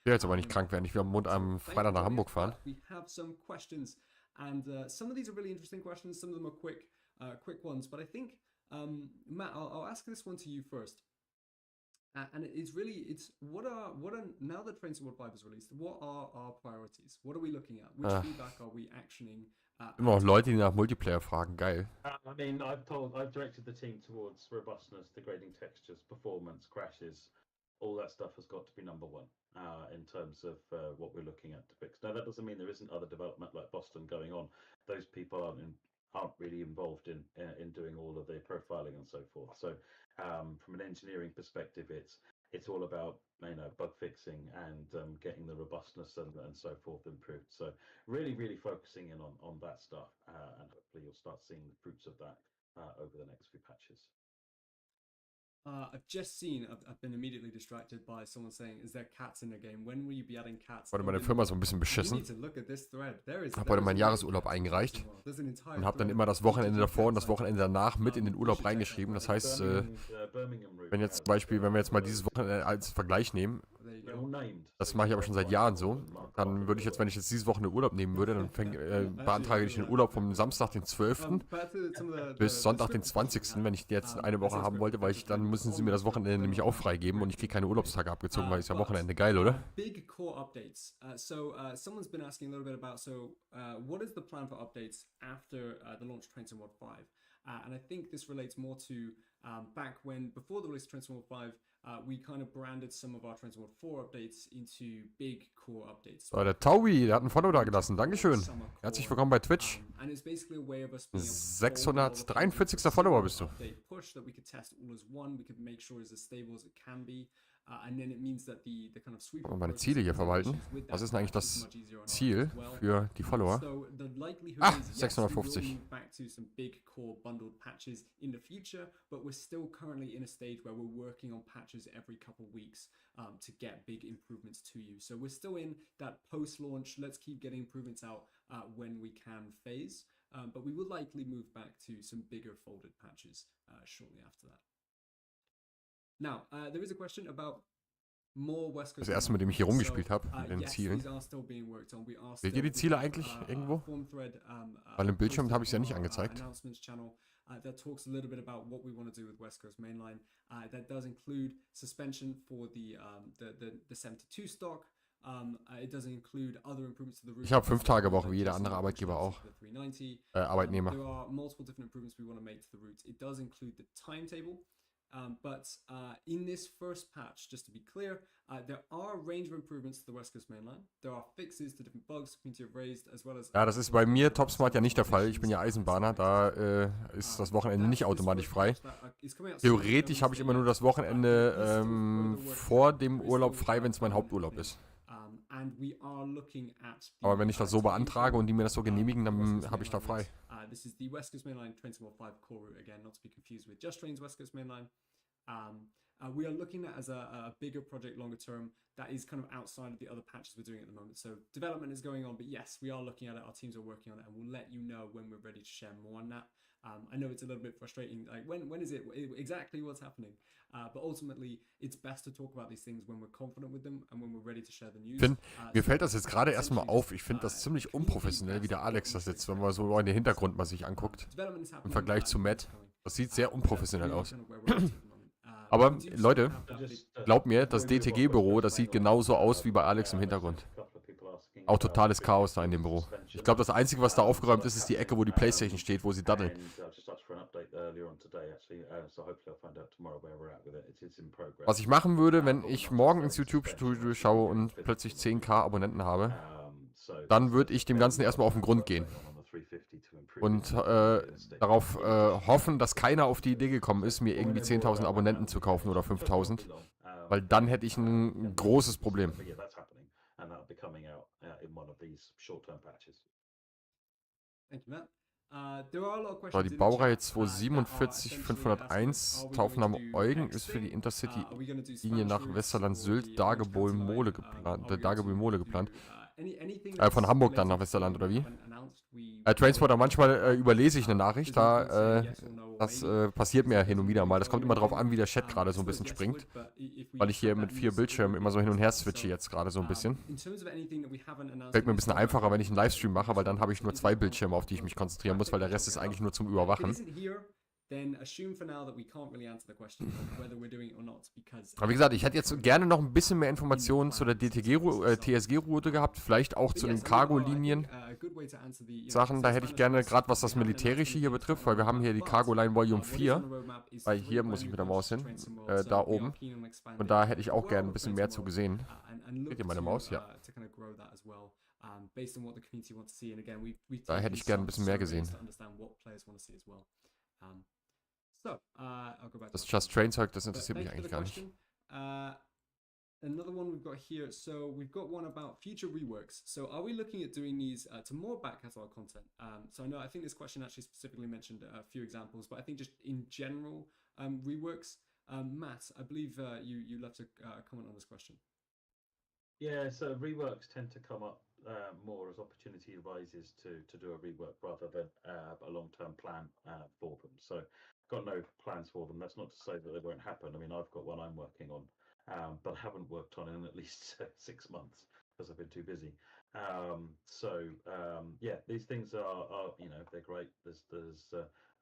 jetzt aber nicht krank werden. Ich will am Freitag nach Hamburg fahren. We have some questions, and some of these are really interesting questions. Some of them are quick ones, but I think Matt, I'll ask this one to you first. And it's what are now that Trains in World 5 is released, what are our priorities? What are we looking at? Which feedback are we actioning? Immer noch Leute, die nach Multiplayer fragen, geil. I mean, I've directed the team towards robustness, degrading textures, performance, crashes. All that stuff has got to be number one in terms of what we're looking at to fix. Now, that doesn't mean there isn't other development like Boston going on. Those people aren't really involved in doing all of the profiling and so forth. So from an engineering perspective, it's all about bug fixing and getting the robustness and so forth improved. So really focusing in on that stuff, and hopefully you'll start seeing the fruits of that over the next few patches. I've been immediately distracted by someone saying, is there cats in the game? When will you be adding cats? Wurde meine Firma so ein bisschen beschissen. Habe heute meinen Jahresurlaub eingereicht und habe dann immer das Wochenende davor und das Wochenende danach mit in den Urlaub reingeschrieben. Das heißt, wenn wir jetzt mal dieses Wochenende als Vergleich nehmen, das mache ich aber schon seit Jahren so, dann würde ich jetzt, wenn ich jetzt dieses Wochenende Urlaub nehmen würde, dann beantrage ich den Urlaub vom Samstag, den 12. bis Sonntag, den 20., wenn ich jetzt eine Woche haben wollte, weil dann müssen sie mir das Wochenende nämlich auch freigeben und ich kriege keine Urlaubstage abgezogen, weil es ja Wochenende geil, oder? Big core updates. Someone's been asking a little bit about, what is the plan for updates after the launch of Trains in World 5? And I think this relates more to back when, before the release of Trains in World 5, we kind of branded some of our Trains in World 4 updates into big core updates. So, der Taubi, der hat ein Follow da gelassen. Dankeschön. Herzlich willkommen bei Twitch. 643. Follower bist du. Meine Ziele hier verwalten. Was ist denn eigentlich das Ziel für die Follower? 650. Every couple weeks to get big improvements to you. So we're still in that post-launch, let's keep getting improvements out when we can phase, but we will likely move back to some bigger folded patches shortly after that. Now, there is a question about more West Coast. Das erste, mit dem ich hier rumgespielt habe, mit den Zielen. Seht ihr die Ziele eigentlich irgendwo? Weil im Bildschirm habe ich es ja nicht angezeigt. that talks a little bit about what we want to do with West Coast Mainline. That does include suspension for the 72 stock. It doesn't include other improvements to the route. Ich habe 5 Tage Woche, wie jeder andere Arbeitgeber auch. Arbeitnehmer. There are multiple different improvements we want to make to the route. It does include the timetable. But in this first patch, just to be clear, there are a range of improvements to the West Coast Mainline. There are fixes to different bugs the community have raised, as well as... Ja, das ist bei mir TopSmart ja nicht der Fall. Ich bin ja Eisenbahner, da ist das Wochenende nicht automatisch frei. Theoretisch habe ich immer nur das Wochenende vor dem Urlaub frei, wenn es mein Haupturlaub ist. Aber wenn ich das so beantrage und die mir das so genehmigen, dann habe ich da frei. This is the West Coast Mainline 2015 core route again, not to be confused with Just Trains West Coast Mainline. We are looking at as a bigger project longer term that is kind of outside of the other patches we're doing at the moment. So development is going on, but yes, we are looking at it. Our teams are working on it, and we'll let you know when we're ready to share more on that. I know it's a little bit frustrating. Like when is it exactly what's happening? But ultimately, it's best to talk about these things when we're confident with them and when we're ready to share the news. Mir fällt das jetzt gerade erstmal auf. Ich finde das ziemlich unprofessionell, wie der Alex das jetzt, wenn man so in den Hintergrund mal sich anguckt. Im Vergleich zu Matt. Das sieht sehr unprofessionell aus. Aber Leute, glaubt mir, das DTG-Büro, das sieht genauso aus wie bei Alex im Hintergrund. Auch totales Chaos da in dem Büro. Ich glaube, das Einzige, was da aufgeräumt ist, ist die Ecke, wo die Playstation steht, wo sie daddeln. Was ich machen würde, wenn ich morgen ins YouTube-Studio schaue und plötzlich 10.000 Abonnenten habe, dann würde ich dem Ganzen erstmal auf den Grund gehen. Und darauf hoffen, dass keiner auf die Idee gekommen ist, mir irgendwie 10.000 Abonnenten zu kaufen oder 5.000. Weil dann hätte ich ein großes Problem. So, die Baureihe 247-501 Taufnahme Eugen ist für die Intercity-Linie nach Westerland-Sylt, Dagebühl-Mole geplant. Von Hamburg dann nach Westerland, oder wie? Transporter, manchmal überlese ich eine Nachricht, das passiert mir hin und wieder mal. Das kommt immer drauf an, wie der Chat gerade so ein bisschen springt. Weil ich hier mit 4 Bildschirmen immer so hin und her switche jetzt gerade so ein bisschen. Fällt mir ein bisschen einfacher, wenn ich einen Livestream mache, weil dann habe ich nur 2 Bildschirme, auf die ich mich konzentrieren muss, weil der Rest ist eigentlich nur zum Überwachen. Aber wie gesagt, ich hätte jetzt gerne noch ein bisschen mehr Informationen zu der TSG-Route gehabt, vielleicht auch zu den Cargo-Linien-Sachen. Da hätte ich gerne, gerade was das Militärische hier betrifft, weil wir haben hier die Cargo Line Volume 4, weil hier muss ich mit der Maus hin, da oben. Und da hätte ich auch gerne ein bisschen mehr zu gesehen. Seht ihr meine Maus? Ja. Da hätte ich gerne ein bisschen mehr gesehen. Das Just Train Zeug, das interessiert mich eigentlich gar nicht. Another one we've got here. So we've got one about future reworks. So are we looking at doing these to more back catalog content? So I think this question actually specifically mentioned a few examples, but I think just in general reworks. Matt, I believe you left a comment on this question. Yeah, so reworks tend to come up more as opportunity arises to do a rework rather than a long-term plan for them. So got no plans for them. That's not to say that they won't happen. I mean, I've got one I'm working on, but haven't worked on in at least 6 months because I've been too busy. Yeah, these things are they're great. There's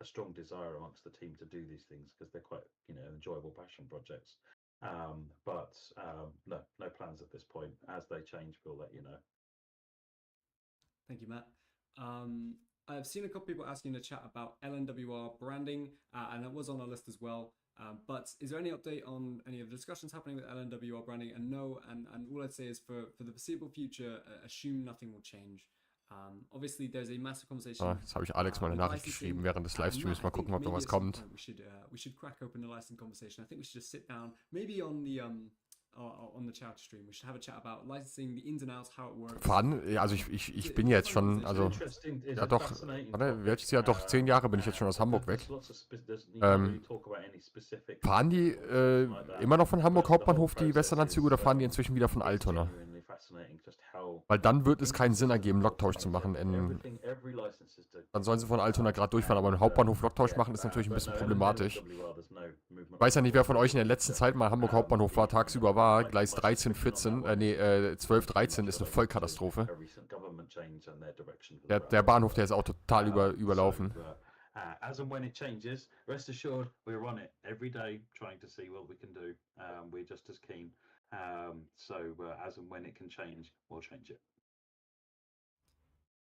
a strong desire amongst the team to do these things because they're quite enjoyable passion projects. But no plans at this point. As they change, we'll let you know. Thank you, Matt. I've seen a couple people asking in the chat about LNWR branding, and that was on our list as well. But is there any update on any of the discussions happening with LNWR branding? And no, and all I'd say is for the foreseeable future, assume nothing will change. Obviously, there's a massive conversation. Jetzt habe ich Alex mal eine Nachricht geschrieben während des Livestreams. Mal gucken, ob da was kommt. We should crack open the licensing conversation. I think we should just sit down, maybe on the chat stream. We should have a chat about licensing, the ins and outs, how it works. Also ich bin jetzt schon, also ja doch, warte, ja doch 10 Jahre bin ich jetzt schon aus Hamburg weg. Fahren die immer noch von Hamburg Hauptbahnhof die Westerlandzüge oder fahren die inzwischen wieder von Altona? Weil dann wird es keinen Sinn ergeben, Loktausch zu machen. Dann sollen sie von Altona gerade durchfahren, aber einen Hauptbahnhof Loktausch machen ist natürlich ein bisschen problematisch. Ich weiß ja nicht, wer von euch in der letzten Zeit mal Hamburg Hauptbahnhof war, tagsüber war. Gleis 13, 12, 13 ist eine Vollkatastrophe. Der Bahnhof, der ist auch total überlaufen. As and when it changes, rest assured we're on it every day trying to see what we can do. We're just as keen. As and when it can change, we'll change it.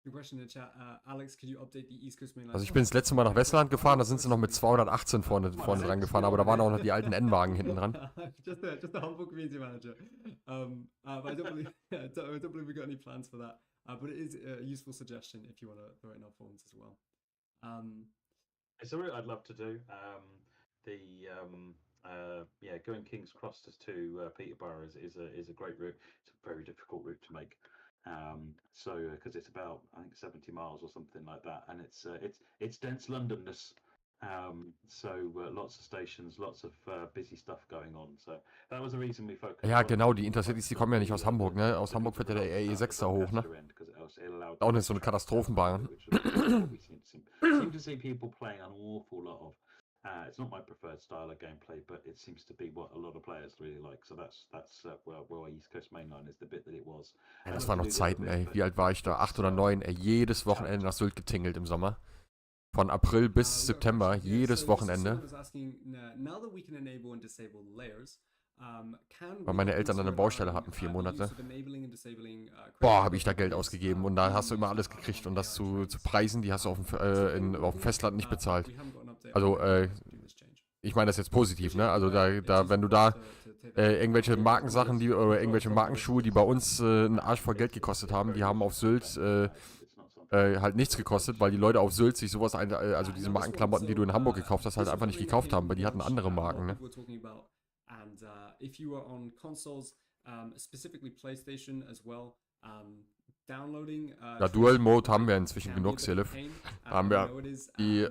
Good question in the chat. Alex, could you update the East Coast Mainline? Also ich bin das letzte Mal nach Westerland gefahren, da sind sie noch mit 218 vorne dran gefahren, aber da waren auch noch die alten N-Wagen hinten dran. just a humble community manager. But I don't believe we got any plans for that. But it is a useful suggestion if you want to throw it in our forums as well. It's a route I'd love to do. Going King's Cross to Peterborough is a great route. It's a very difficult route to make. Because it's about, I think, 70 miles or something like that, and it's dense Londonness. Lots of stations, lots of busy stuff going on. So that was the reason we focused. Ja, genau, die Intercities, die kommen ja nicht aus Hamburg, ne? Aus Hamburg fährt ja der RE6 da hoch, ne? Auch nicht so eine Katastrophenbahn. We seem to see people playing an awful lot of. It's not my preferred style of gameplay, but it seems to be what a lot of players really like. So that's where East Coast Mainline is the bit that it was. Ja, das waren noch Zeiten, ey. Wie alt war ich da? 8 oder 9, ey. Jedes Wochenende nach Sylt getingelt im Sommer. Von April bis September, jedes Wochenende. Weil meine Eltern dann eine Baustelle hatten, 4 Monate. Boah, habe ich da Geld ausgegeben. Und da hast du immer alles gekriegt. Und das zu Preisen, die hast du auf dem Festland nicht bezahlt. Also, ich meine das jetzt positiv, ne? Also, wenn du da irgendwelche Markensachen, oder irgendwelche Markenschuhe, die bei uns einen Arsch voll Geld gekostet haben, die haben auf Sylt halt nichts gekostet, weil die Leute auf Sylt sich sowas, also diese Markenklamotten, die du in Hamburg gekauft hast, halt einfach nicht gekauft haben, weil die hatten andere Marken, ne? And if you are on consoles, specifically PlayStation as well, downloading. Ja, Dual Mode haben wir inzwischen genug, Silif. Haben wir die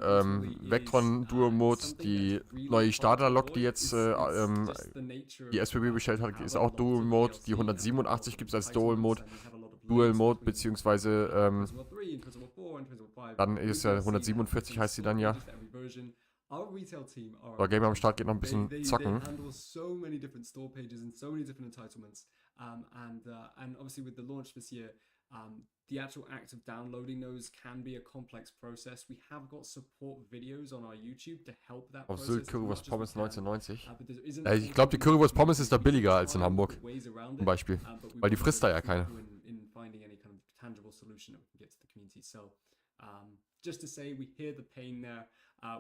Vectron Dual Mode, die neue Starter-Lok, die jetzt die SBB bestellt hat, ist auch Dual Mode. Die 187 gibt es als Dual Mode. Dual Mode, beziehungsweise dann ist ja 147, heißt sie dann ja. So, Gamer am Start geht noch ein bisschen zocken. So many different store pages and so many different entitlements. And obviously with the launch this year, the actual act of downloading those can be a complex process. We have got support videos on our YouTube to help that process. Auf Sylt Currywurst Pommes 1990. Ich glaube, die Currywurst Pommes ist da billiger als in Hamburg, zum Beispiel. Weil die frisst da ja keine. Just to say, we hear the pain there.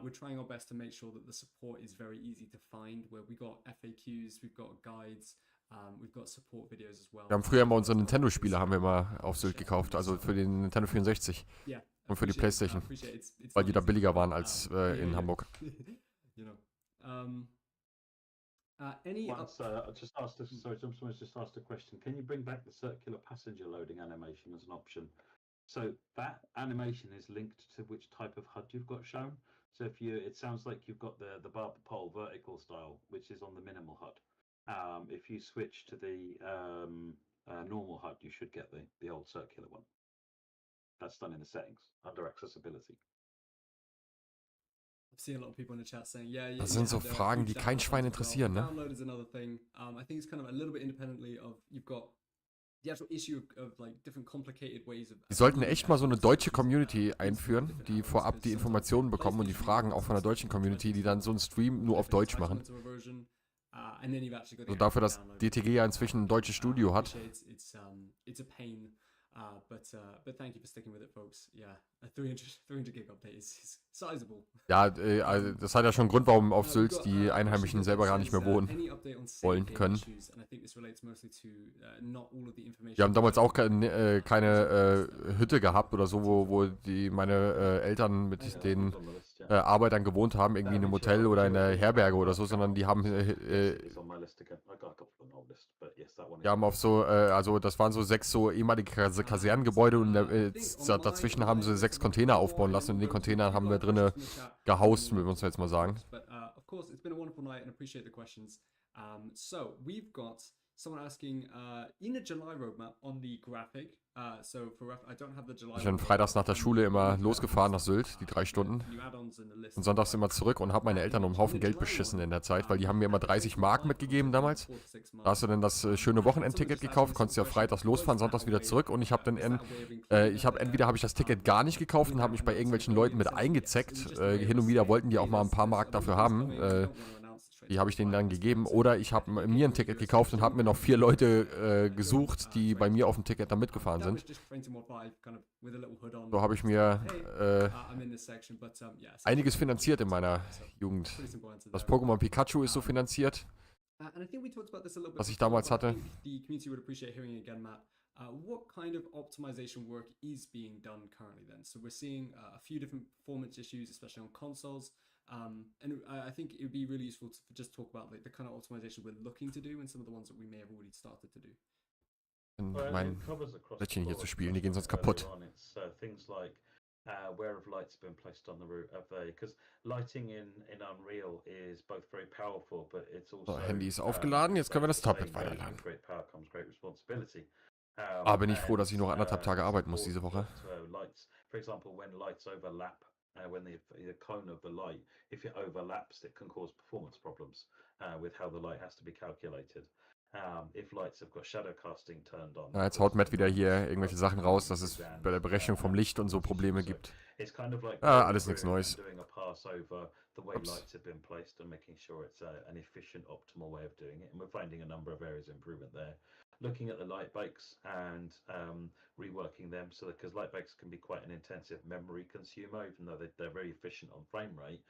We're trying our best to make sure that the support is very easy to find, where we got FAQs, we've got guides, we've got support videos as well. Wir haben früher mal unsere Nintendo-Spiele haben wir mal auf Sylt gekauft, also für den Nintendo 64 und für die PlayStation, weil die da billiger waren als in Hamburg. You know. Just asked a question. Can you bring back the circular passenger loading animation as an option? So that animation is linked to which type of HUD you've got shown. So it sounds like you've got the barb pole vertical style, which is on the minimal HUD. If you switch to the normal HUD, you should get the old circular one. That's done in the settings under accessibility. I've seen a lot of people in the chat saying, Das sind so Fragen, die kein Schwein interessieren, ne? Download is another thing. I think it's kind of a little bit independently of you've got the actual issue of like different complicated ways of. Die sollten echt mal so eine deutsche Community einführen, die vorab die Informationen bekommen und die Fragen auch von der deutschen Community, die dann so einen Stream nur auf Deutsch machen. So dafür, dass DTG ja inzwischen ein deutsches Studio hat. It's a pain. But thank you for sticking with it, folks. Yeah, a 300 gig update is sizable. Ja, also das hat ja schon einen Grund, warum auf Sylt die Einheimischen selber gar nicht mehr wohnen wollen können. Wir haben damals auch keine Hütte gehabt oder so, wo meine Eltern mit den Arbeitern gewohnt haben, irgendwie in einem Hotel oder in der Herberge oder so, sondern die haben auf so, also das waren so 6 so ehemalige Kasernengebäude und dazwischen haben sie 6 Container aufbauen lassen und in den Containern haben wir drinnen gehaust, müssen wir uns jetzt mal sagen. Of course, it's been a wonderful night and appreciate the questions. So we've got someone asking, in the July roadmap on the graphic, so I don't have the July. Ich bin freitags nach der Schule immer losgefahren nach Sylt, die 3 Stunden. Und sonntags immer zurück und habe meine Eltern um einen Haufen Geld beschissen in der Zeit, weil die haben mir immer 30 Mark mitgegeben damals. Da hast du dann das schöne Wochenendticket gekauft, konntest ja freitags losfahren, sonntags wieder zurück und ich habe dann entweder habe ich das Ticket gar nicht gekauft und habe mich bei irgendwelchen Leuten mit eingezeckt. Hin und wieder wollten die auch mal ein paar Mark dafür haben. Die habe ich denen dann gegeben. Oder ich habe mir ein Ticket gekauft und habe mir noch 4 Leute gesucht, die bei mir auf dem Ticket da mitgefahren sind. So habe ich mir einiges finanziert in meiner Jugend. Das Pokémon Pikachu ist so finanziert, was ich damals hatte. What kind of optimization work is being done currently then? So we're seeing a few different performance issues, especially on consoles. And I think it would be really useful to just talk about the kind of optimization we're looking to do and some of the ones that we may have already started to do. Mein Plättchen hier zu spielen, die gehen sonst kaputt. Things like where have lights been placed on the route of because lighting in Unreal is both very powerful, but it's also. So, Handy ist aufgeladen, jetzt können wir das Tablet weiterladen. Bin ich froh, dass ich noch 1,5 Tage arbeiten muss diese Woche. Lights, for example, when lights overlap, when the cone of the light, if it overlaps, it can cause performance problems with how the light has to be calculated. If lights have got shadow casting turned on. Jetzt haut Matt wieder hier irgendwelche Sachen raus, dass es bei der Berechnung vom Licht und so Probleme gibt. Alles nichts Neues. The way lights have been placed and making sure it's an efficient, optimal way of doing it. And we're finding a number of areas of improvement there. Looking at the light bakes and reworking them, so that because light bakes can be quite an intensive memory consumer, even though they're very efficient on frame rate,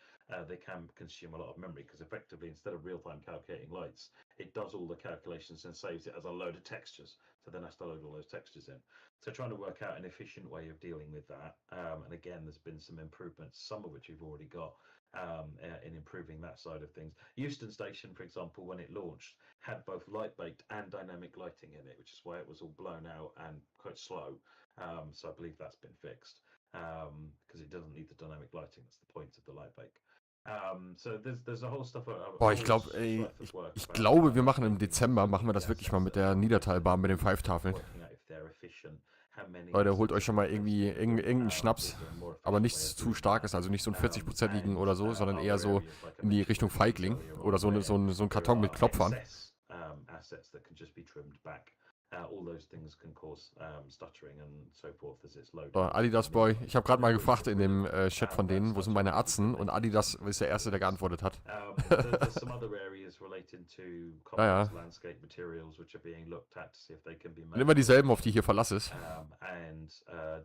they can consume a lot of memory because effectively instead of real-time calculating lights, it does all the calculations and saves it as a load of textures. So then has to load all those textures in. So trying to work out an efficient way of dealing with that. And again, there's been some improvements, some of which we've already got in improving that side of things. Euston Station, for example, when it launched, had both light baked and dynamic lighting in it, which is why it was all blown out and quite slow. So I believe that's been fixed because it doesn't need the dynamic lighting. That's the point of the light bake. So there's a whole stuff. Ich glaube, wir machen im Dezember, machen wir das wirklich mal mit der Niedertalbahn, mit den Five-Tafeln. Leute, holt euch schon mal irgendwie irgendeinen Schnaps, aber nichts zu starkes, also nicht so einen 40%igen oder so, sondern eher so in die Richtung Feigling oder so ein Karton mit Klopfern. So, Adidas Boy, ich habe gerade mal gefragt in dem Chat von denen, wo sind meine Atzen, und Adidas ist der Erste, der geantwortet hat. Ja. Immer dieselben, auf die hier Verlass ist.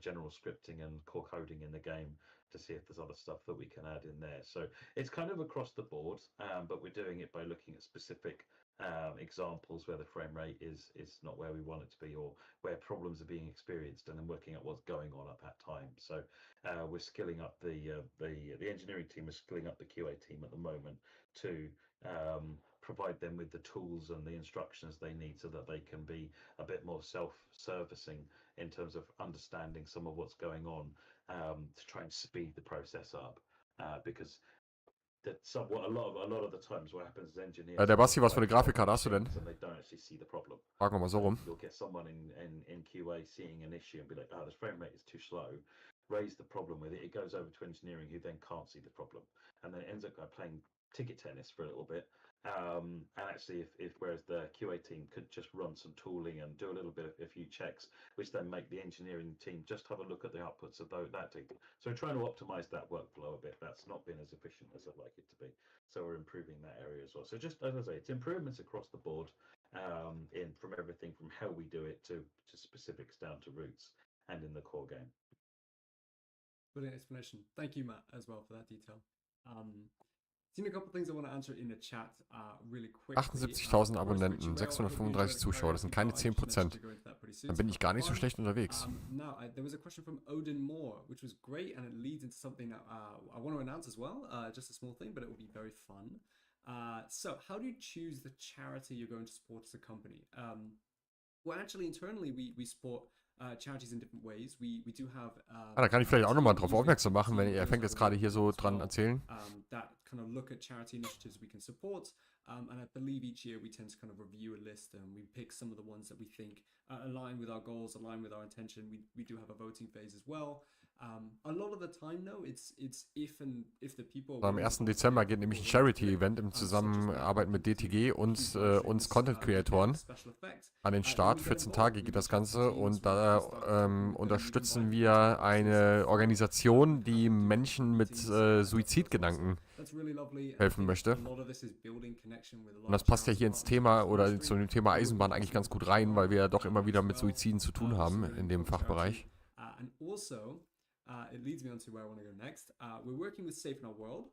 General scripting and core coding in the game to see if there's other stuff that we can add in there. So it's kind of across the board, but we're doing it by looking at specific examples where the frame rate is not where we want it to be, or where problems are being experienced, and then working out what's going on at that time. So we're skilling up the engineering team is skilling up the QA team at the moment to provide them with the tools and the instructions they need so that they can be a bit more self-servicing in terms of understanding some of what's going on, to try and speed the process up, because that's what a lot of the times what happens as engineers. Der Basti, was für eine Grafikkarte hast du denn? And they don't actually see the problem. Fragen wir mal so rum. You'll get someone in QA seeing an issue and be like, this frame rate is too slow. Raise the problem with it. It goes over to engineering, who then can't see the problem, and then ends up playing ticket tennis for a little bit. And actually, if whereas the QA team could just run some tooling and do a few checks, which then make the engineering team just have a look at the outputs of that data. So we're trying to optimize that workflow a bit. That's not been as efficient as I'd like it to be. So we're improving that area as well. So just as I say, it's improvements across the board, from everything from how we do it to specifics down to routes and in the core game. Brilliant explanation. Thank you, Matt, as well for that detail. Seen a couple things I want to answer in the chat really quickly. 78.000 Abonnenten, 635 Zuschauer, das sind keine 10%. Dann bin ich gar nicht so schlecht unterwegs. Now, there was a question from Odin Moore, which was great, and it leads into something that I want to announce as well. Just a small thing, but it will be very fun. So, how do you choose the charity you're going to support as a company? Well, actually, internally, we support charities in different ways. We do have. Da kann ich vielleicht auch nochmal drauf aufmerksam machen, wenn er fängt jetzt gerade hier so dran erzählen. kind of look at charity initiatives we can support. And I believe each year we tend to kind of review a list and we pick some of the ones that we think align with our goals, align with our intention. We do have a voting phase as well. A lot of the time, though, it's if the people. Am 1. Dezember geht nämlich ein Charity-Event in Zusammenarbeit mit DTG und uns Content-Creatoren an den Start. 14 Tage geht das Ganze und da unterstützen wir eine Organisation, die Menschen mit Suizidgedanken helfen möchte. Und das passt ja hier ins Thema oder zu dem Thema Eisenbahn eigentlich ganz gut rein, weil wir ja doch immer wieder mit Suiziden zu tun haben in dem Fachbereich. It leads me on to where I want to go next. We're working with Safe in Our World,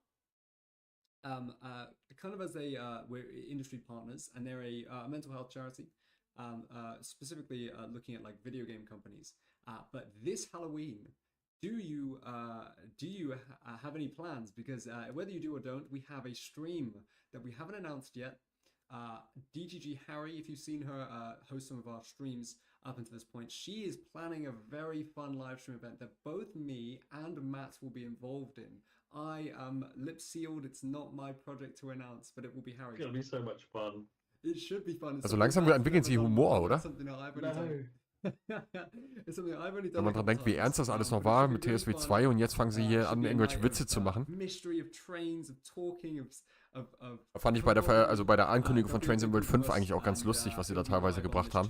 kind of as we're industry partners, and they're a mental health charity, specifically looking at like video game companies. But this Halloween, do you have any plans? Because whether you do or don't, we have a stream that we haven't announced yet. DGG Harry, if you've seen her host some of our streams up until this point, she is planning a very fun live stream event that both me and Matt will be involved in. I am lip sealed, it's not my project to announce, but it will be Harry. It's gonna be so much fun. It should be fun. Also langsam entwickeln sie Humor, oder? Wenn man dran denkt, wie ernst das alles noch war mit TSW 2 und jetzt fangen sie hier an, irgendwelche Witze zu machen. Fand ich bei der Ankündigung von Trains in World 5 eigentlich auch ganz lustig, was sie da teilweise gebracht haben.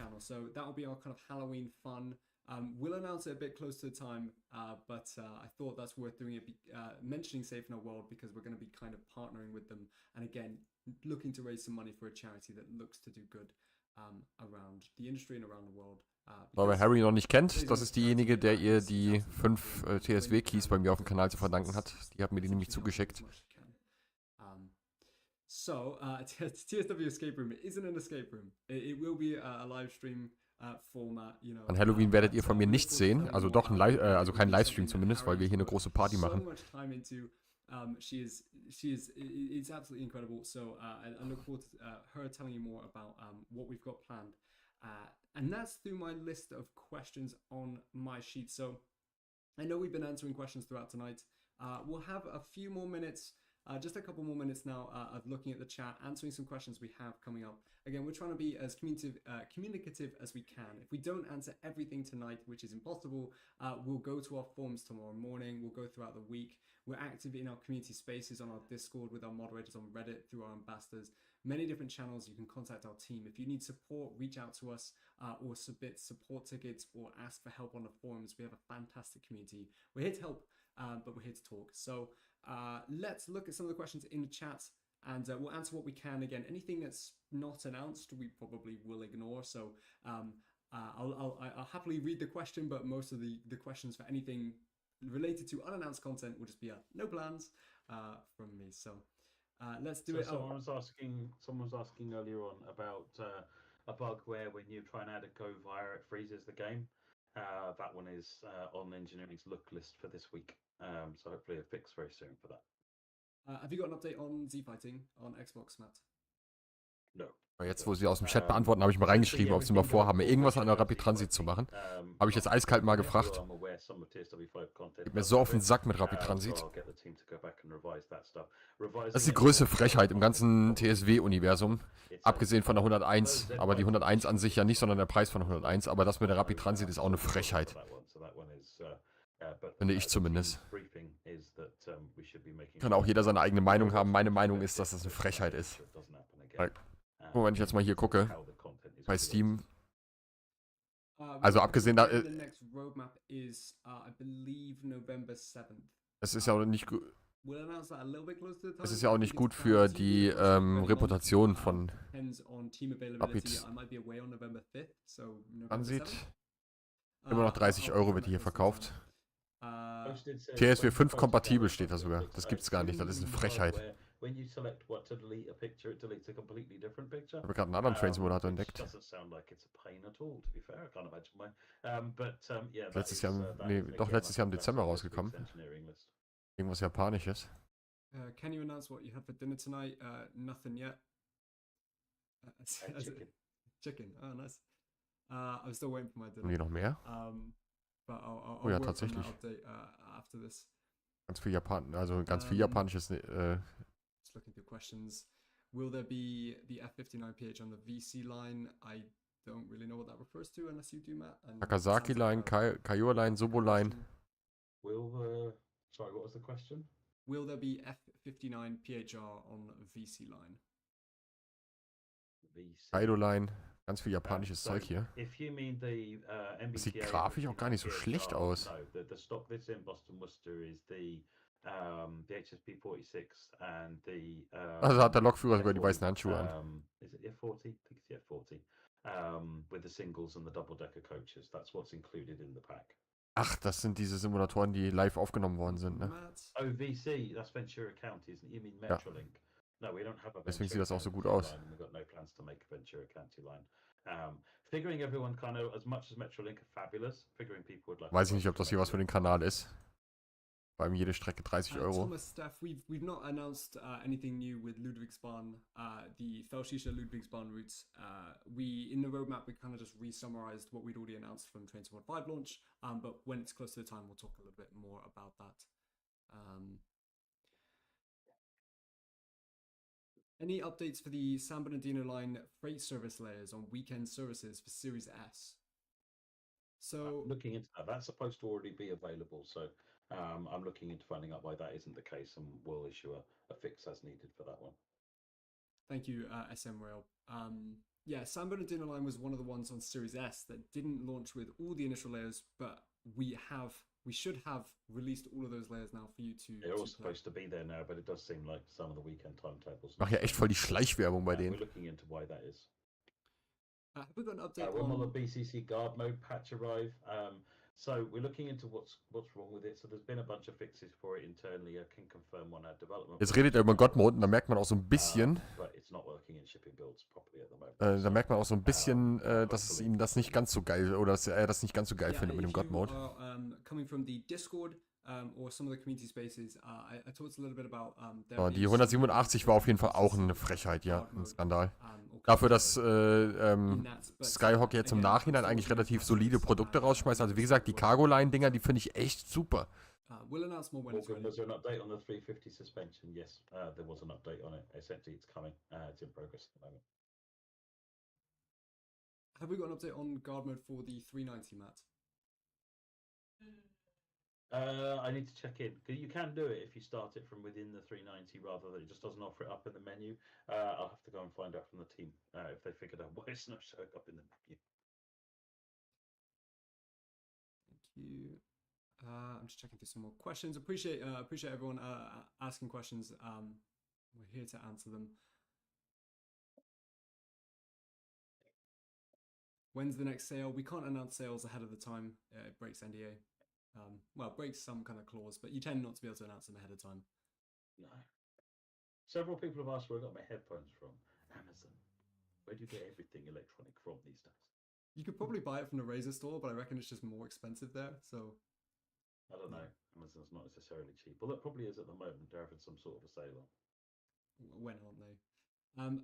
We'll announce it a bit closer to the time, but I thought that's worth doing it, mentioning Safe in Our World because we're going to be kind of partnering with them and again looking to raise some money for a charity that looks to do good around the industry and around the world. Wer Harry noch nicht kennt, das ist diejenige, der ihr die 5 TSW-Keys bei mir auf dem Kanal zu verdanken hat. Die hat mir die nämlich zugeschickt. So, TSW Escape Room isn't an escape room. It will be a live stream format, you know. An Halloween werdet ihr von mir nichts sehen, also doch also kein Livestream zumindest, weil wir hier eine große Party machen. It's absolutely incredible. So I look forward to her telling you more about what we've got planned. And that's through my list of questions on my sheet. So I know we've been answering questions throughout tonight. We'll have a few more minutes, just a couple more minutes now of looking at the chat, answering some questions we have coming up. Again, we're trying to be as communicative as we can. If we don't answer everything tonight, which is impossible, we'll go to our forums tomorrow morning. We'll go throughout the week. We're active in our community spaces on our Discord with our moderators on Reddit through our ambassadors. Many different channels you can contact our team. If you need support, reach out to us or submit support tickets or ask for help on the forums. We have a fantastic community. We're here to help, but we're here to talk. So let's look at some of the questions in the chat and we'll answer what we can. Again, anything that's not announced, we probably will ignore. So I'll happily read the question, but most of the questions for anything related to unannounced content will just be no plans from me. So let's do it. Someone was asking earlier on about a bug where when you try and add a go via, it freezes the game. That one is on engineering's look list for this week. So hopefully a fix very soon for that. Have you got an update on Z-Fighting on Xbox, Matt? No. Jetzt, wo sie aus dem Chat beantworten, habe ich mal reingeschrieben, ob sie mal vorhaben, irgendwas an der Rapid Transit zu machen. Habe ich jetzt eiskalt mal gefragt. Geht mir so auf den Sack mit Rapid Transit. Das ist die größte Frechheit im ganzen TSW-Universum. Abgesehen von der 101. Aber die 101 an sich ja nicht, sondern der Preis von der 101. Aber das mit der Rapid Transit ist auch eine Frechheit. Finde ich zumindest. Kann auch jeder seine eigene Meinung haben. Meine Meinung ist, dass das eine Frechheit ist. Weil, wenn ich jetzt mal hier gucke, bei Steam, also abgesehen da, es ist ja auch nicht gut. Es ist ja auch nicht gut für die Reputation von Rapid Transit. Immer noch 30 € wird die hier verkauft. TSW 5 kompatibel steht da sogar. Das gibt's gar nicht, das ist eine Frechheit. Ich habe gerade einen anderen Train-Simulator entdeckt. Letztes Jahr im Dezember rausgekommen. Irgendwas Japanisches. Can you announce what you had for dinner tonight? Nothing yet. Chicken. Oh, nice. I'm still waiting for my dinner. Haben die noch mehr? But I'll Oh ja, work on that tatsächlich. update after this. Ganz viel Japanisches Just looking through questions. Will there be the F59PH on the VC line? I don't really know what that refers to unless you do, Matt. And Takasaki Line, Kaioh Line, Sobo Line. Sorry, what was the question? Will there be F59 PHR on VC line? Kaido Line. Ganz viel japanisches Zeug hier. If you mean the Das sieht grafisch auch gar nicht so schlecht aus. No, the stock that's in Boston Worcester is the HSP 46 and the Also hat der Lokführer sogar die weißen Handschuhe an. Is it the F40? I think it's the F40. With the singles and the double-decker coaches. That's what's included in the pack. Ach, das sind diese Simulatoren, die live aufgenommen worden sind, ne? Oh, VC, that's Ventura County, isn't it? You mean Metrolink? No, we don't have a Deswegen sieht Ventura das auch so gut County aus. line, and we've got no plans to make a Ventura County line. Figuring everyone kind of, as much as Metrolink are fabulous, figuring people would like. Weiß ich nicht, ob das hier was für den Kanal ist. Vor allem jede Strecke 30 Euro. Thomas, Steph, we've not announced anything new with Ludwigsbahn, the Felshischer Ludwigsbahn routes. In the roadmap, we kind of just re-summarized what we'd already announced from Train 215 launch, but when it's close to the time, we'll talk a little bit more about that. Any updates for the San Bernardino line freight service layers on weekend services for Series S? So looking into that, that's supposed to already be available. So I'm looking into finding out why that isn't the case, and we'll issue a fix as needed for that one. Thank you, SM Rail. Yeah, San Bernardino line was one of the ones on Series S that didn't launch with all the initial layers, but we should have released all of those layers now for you to. They're all supposed to be there now, but it does seem like some of the weekend timetables. Mach ja echt voll die Schleichwerbung bei We're denen. looking into why that is. Have we got an update When will on the BCC guard mode patch arrive? So we're looking into what's wrong with it. So there's been a bunch of fixes for it internally. I can confirm on our development. Jetzt redet er über God-Mode und da merkt man auch so ein bisschen, But it's not working in shipping builds properly at the moment. da merkt man auch so ein bisschen, dass es ihm das nicht ganz so geil, oder dass er das nicht ganz so geil findet mit dem God-Mode. Coming from the Discord or some of the community spaces, I talked a little bit about Ja, die 187 war auf jeden Fall auch eine Frechheit, ja, ein Skandal. Dafür, dass Skyhawk jetzt im Nachhinein eigentlich relativ solide Produkte rausschmeißt. Also wie gesagt, die Cargo-Line-Dinger, die finde ich echt super. We'll announce more when it's ready. Was there an update on the 350 suspension? Yes, there was an update on it. Essentially, it's coming. It's in progress at the moment. Have we got an update on guard mode for the 390, Matt? I need to check in. You can do it if you start it from within the 390 rather than it just doesn't offer it up in the menu. I'll have to go and find out from the team if they figured out why it's not showing up in the menu. Thank you. I'm just checking through some more questions. Appreciate everyone asking questions. We're here to answer them. When's the next sale? We can't announce sales ahead of the time. It breaks NDA. Well, it breaks some kind of clause, but you tend not to be able to announce them ahead of time. No. Several people have asked where I got my headphones from. Amazon. Where do you get everything electronic from these days? You could probably buy it from the Razer store, but I reckon it's just more expensive there. So I don't know. Amazon's not necessarily cheap. Well, it probably is at the moment. They're having some sort of a sale on. when aren't they?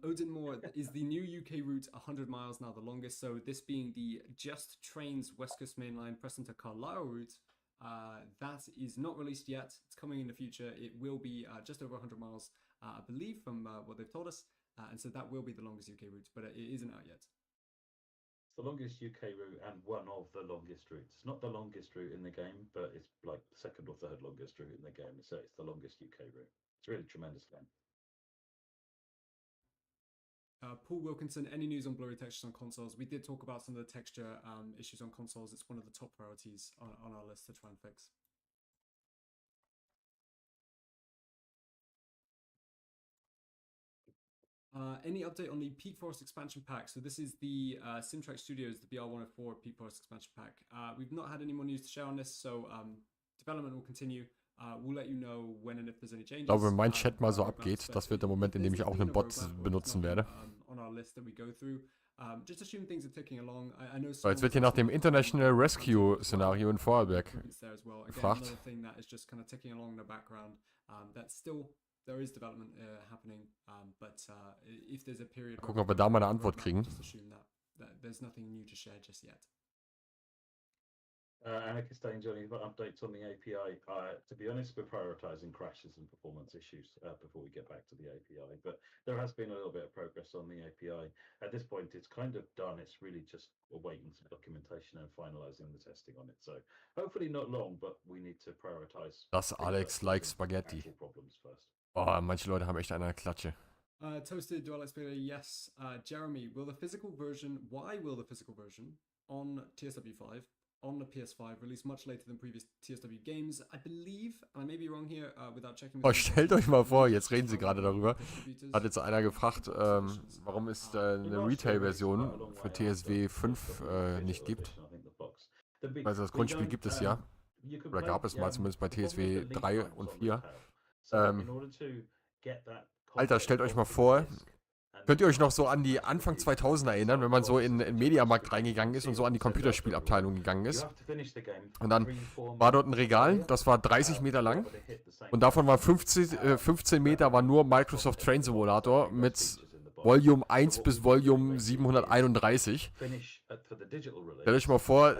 Odin Moore, is the new UK route 100 miles now the longest? So this being the Just Trains West Coast Mainline Preston to Carlisle route, that is not released yet. It's coming in the future. It will be just over 100 miles, I believe, from what they've told us. And so that will be the longest UK route, but it isn't out yet. It's the longest UK route and one of the longest routes. It's not the longest route in the game, but it's like the second or third longest route in the game. So it's the longest UK route. It's really tremendous game. Paul Wilkinson, any news on blurry textures on consoles? We did talk about some of the texture issues on consoles. It's one of the top priorities on our list to try and fix. Any update on the Peak Forest expansion pack? So this is the Simtrack Studios, the BR104 Peak Forest expansion pack. We've not had any more news to share on this, so development will continue. We'll let you know when and if there's any changes. Ich glaube, wenn mein Chat mal so abgeht, das wird der Moment, in dem ich auch einen Bot benutzen werde. On our list that we go through. Just assume things are ticking along. I know So, jetzt wird hier nach dem International Rescue Szenario in Vorarlberg there as well. Again, gefragt. another thing that is just kind of ticking along in the background. That's still, there is development happening, but if there's a period, Mal gucken, ob wir da mal eine Antwort kriegen. Just assume that there's nothing new to share just yet. Anarchist Angel, you've got updates on the API. To be honest, we're prioritizing crashes and performance issues before we get back to the API. But there has been a little bit of progress on the API. At this point, it's kind of done. It's really just awaiting some documentation and finalizing the testing on it. So hopefully not long, but we need to prioritize. Das Alex like Spaghetti. Problems first. Oh, manche Leute haben echt eine Klatsche. Toasted Dual Explainer, yes. Jeremy, why will the physical version on TSW5 on the PS5 released much later than previous TSW games? I believe, I may be wrong here, without checking. Oh, stellt euch mal vor, jetzt reden sie gerade darüber. Hat jetzt einer gefragt, warum es eine Retail-Version für TSW 5 nicht gibt. Also das Grundspiel gibt es ja. Oder gab es mal zumindest bei TSW 3 und 4. Alter, stellt euch mal vor, könnt ihr euch noch so an die Anfang 2000 erinnern, wenn man so in den Mediamarkt reingegangen ist und so an die Computerspielabteilung gegangen ist? Und dann war dort ein Regal, das war 30 Meter lang und davon war 15 Meter war nur Microsoft Train Simulator mit Volume 1 bis Volume 731. Stellt euch mal vor,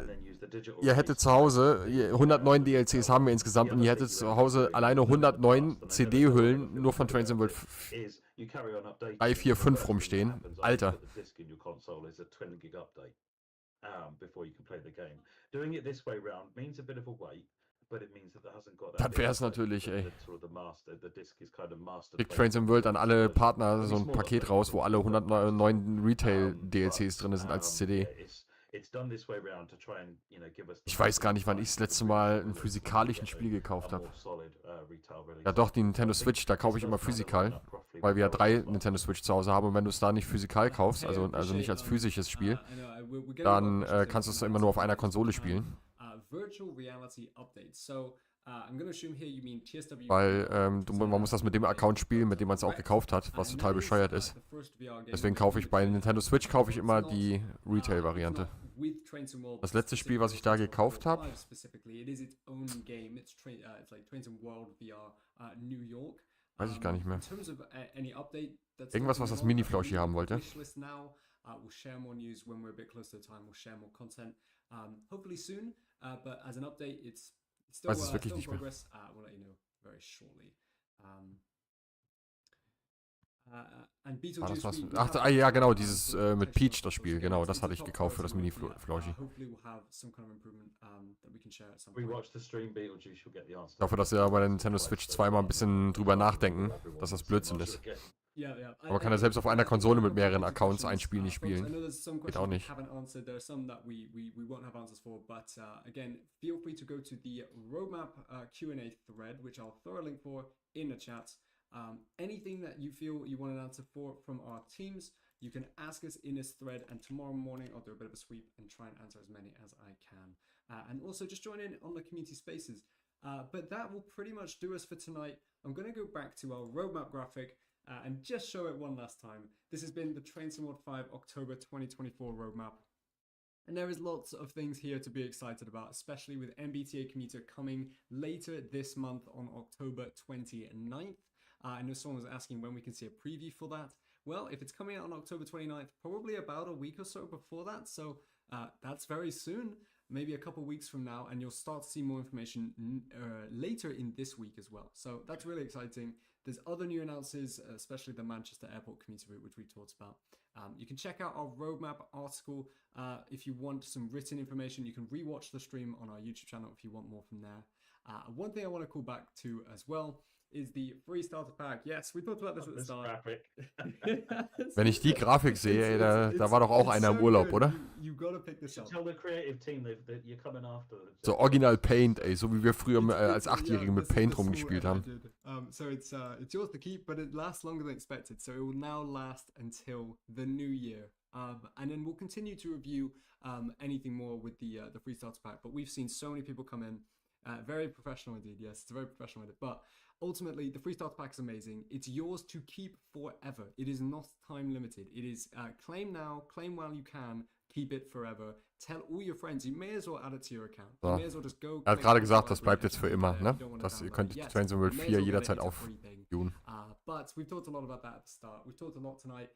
ihr hättet zu Hause, 109 DLCs haben wir insgesamt und ihr hättet zu Hause alleine 109 CD-Hüllen nur von Train Simulator 3, 4, 5 rumstehen. Alter. Das wäre es natürlich, ey. Kriegt Trains in World an alle Partner so ein Paket raus, wo alle 109 Retail-DLCs drin sind als CD. Ich weiß gar nicht, wann ich das letzte Mal ein physikalischen Spiel gekauft habe. Ja doch, die Nintendo Switch, da kaufe ich immer physikal, weil wir ja 3 Nintendo Switch zu Hause haben und wenn du es da nicht physikal kaufst, also nicht als physisches Spiel, dann kannst du es immer nur auf einer Konsole spielen. Weil man muss das mit dem Account spielen, mit dem man es auch gekauft hat, was total bescheuert ist. Deswegen kaufe ich bei Nintendo Switch immer die Retail-Variante. Das letzte Spiel, was ich da gekauft habe, weiß ich gar nicht mehr. Irgendwas, was das Mini-Flauschie haben wollte. We'll share more news when we're a bit closer to time. We'll share more content, hopefully soon. But as an update, it's still, still in progress. We'll let you know very shortly. And Ach, ja, genau, dieses mit Peach, das Spiel, genau, das hatte ich gekauft für das Mini-Flauschie. Ich hoffe, dass wir bei der Nintendo Switch 2 mal ein bisschen drüber nachdenken, dass das Blödsinn ist. Aber man kann ja selbst auf einer Konsole mit mehreren Accounts ein Spiel nicht spielen. Geht auch nicht. Again, feel free to go to the roadmap Q&A thread, which I'll throw a link for in the chat. Anything that you feel you want an answer for from our teams, you can ask us in this thread, and tomorrow morning I'll do a bit of a sweep and try and answer as many as I can. And also just join in on the community spaces. But that will pretty much do us for tonight. I'm going to go back to our roadmap graphic and just show it one last time. This has been the Train Sim World 5 October 2024 roadmap. And there is lots of things here to be excited about, especially with MBTA Commuter coming later this month on October 29th. I know someone was asking when we can see a preview for that. Well, if it's coming out on October 29th, probably about a week or so before that. So that's very soon, maybe a couple weeks from now, and you'll start to see more information later in this week as well. So that's really exciting. There's other new announcements, especially the Manchester Airport commuter route, which we talked about. You can check out our roadmap article if you want some written information. You can rewatch the stream on our YouTube channel if you want more from there. One thing I want to call back to as well is the free starter pack. Yes, we talked about this at the start. Wenn ich die Grafik sehe, ey, da war doch auch einer im Urlaub, oder? You gotta pick this up. Tell the creative team that you're coming after. So Original Paint, ey, so wie wir früher als 8-Jährige mit Paint rumgespielt haben. So it's yours to keep, but it lasts longer than expected. So it will now last until the new year. And then we'll continue to review anything more with the free starter pack. But we've seen so many people come in. Very professional indeed, yes, it's very professional with it. But ultimately, the free starter pack is amazing. It's yours to keep forever. It is not time limited. It is claim now, claim while you can, keep it forever. Tell all your friends. You may as well add it to your account. So. You may as well just go. Er hat gerade gesagt, das bleibt jetzt für immer, ne? Ihr könnt Train Sim World 4 jederzeit aufviewen. But we've talked a lot about that at the start. We've talked a lot tonight.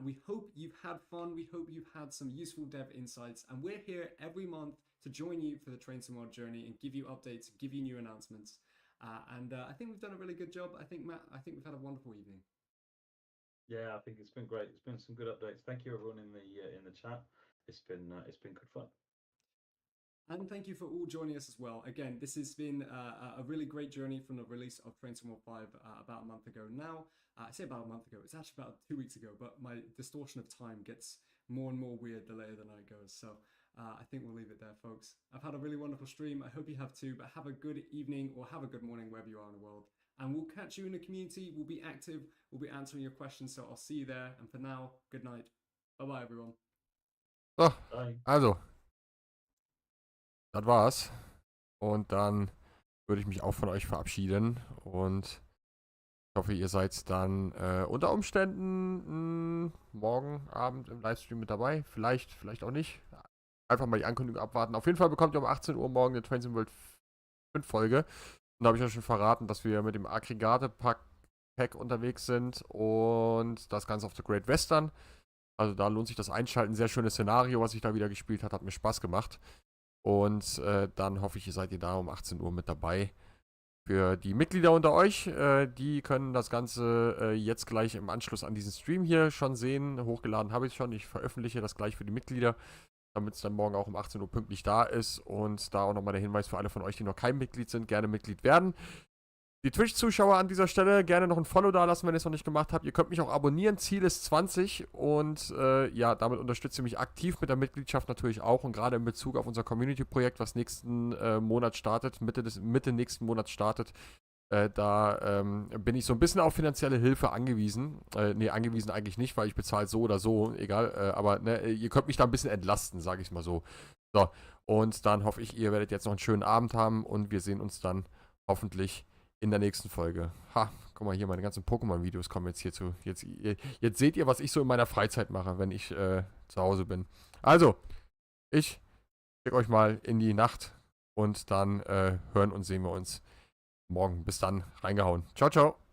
We hope you've had fun. We hope you've had some useful dev insights. And we're here every month to join you for the Train to World journey and give you updates, give you new announcements. And I think we've done a really good job. I think, Matt, we've had a wonderful evening. Yeah, I think it's been great. It's been some good updates. Thank you everyone in the chat. It's been good fun. And thank you for all joining us as well. Again, this has been a really great journey from the release of Train to World 5 about a month ago now. I say about a month ago, it's actually about 2 weeks ago, but my distortion of time gets more and more weird the later the night goes. So I think we'll leave it there, folks. I've had a really wonderful stream. I hope you have too, but have a good evening or have a good morning wherever you are in the world. And we'll catch you in the community. We'll be active. We'll be answering your questions. So I'll see you there. And for now, good night. Bye-bye, everyone. So, Bye. also, das war's. Und dann würde ich mich auch von euch verabschieden. Und ich hoffe, ihr seid dann unter Umständen morgen Abend im Livestream mit dabei. Vielleicht auch nicht. Einfach mal die Ankündigung abwarten. Auf jeden Fall bekommt ihr um 18 Uhr morgen eine Trains in World 5 Folge. Und da habe ich ja schon verraten, dass wir mit dem Aggregate-Pack unterwegs sind und das Ganze auf der Great Western. Also da lohnt sich das Einschalten. Sehr schönes Szenario, was ich da wieder gespielt habe. Hat mir Spaß gemacht. Und dann hoffe ich, seid ihr da um 18 Uhr mit dabei. Für die Mitglieder unter euch, die können das Ganze jetzt gleich im Anschluss an diesen Stream hier schon sehen. Hochgeladen habe ich es schon. Ich veröffentliche das gleich für die Mitglieder, damit es dann morgen auch um 18 Uhr pünktlich da ist. Und da auch nochmal der Hinweis für alle von euch, die noch kein Mitglied sind, gerne Mitglied werden. Die Twitch-Zuschauer an dieser Stelle, gerne noch ein Follow da lassen, wenn ihr es noch nicht gemacht habt. Ihr könnt mich auch abonnieren, Ziel ist 20 und ja, damit unterstützt ihr mich aktiv mit der Mitgliedschaft natürlich auch und gerade in Bezug auf unser Community-Projekt, was nächsten Monat startet, Mitte nächsten Monats startet. Da bin ich so ein bisschen auf finanzielle Hilfe angewiesen. Nee, angewiesen eigentlich nicht, weil ich bezahle so oder so, egal. Aber ne, ihr könnt mich da ein bisschen entlasten, sage ich mal so. So, und dann hoffe ich, ihr werdet jetzt noch einen schönen Abend haben und wir sehen uns dann hoffentlich in der nächsten Folge. Ha, guck mal hier, meine ganzen Pokémon-Videos kommen jetzt hierzu. Jetzt seht ihr, was ich so in meiner Freizeit mache, wenn ich zu Hause bin. Also, ich schicke euch mal in die Nacht und dann hören und sehen wir uns morgen. Bis dann, reingehauen. Ciao, ciao.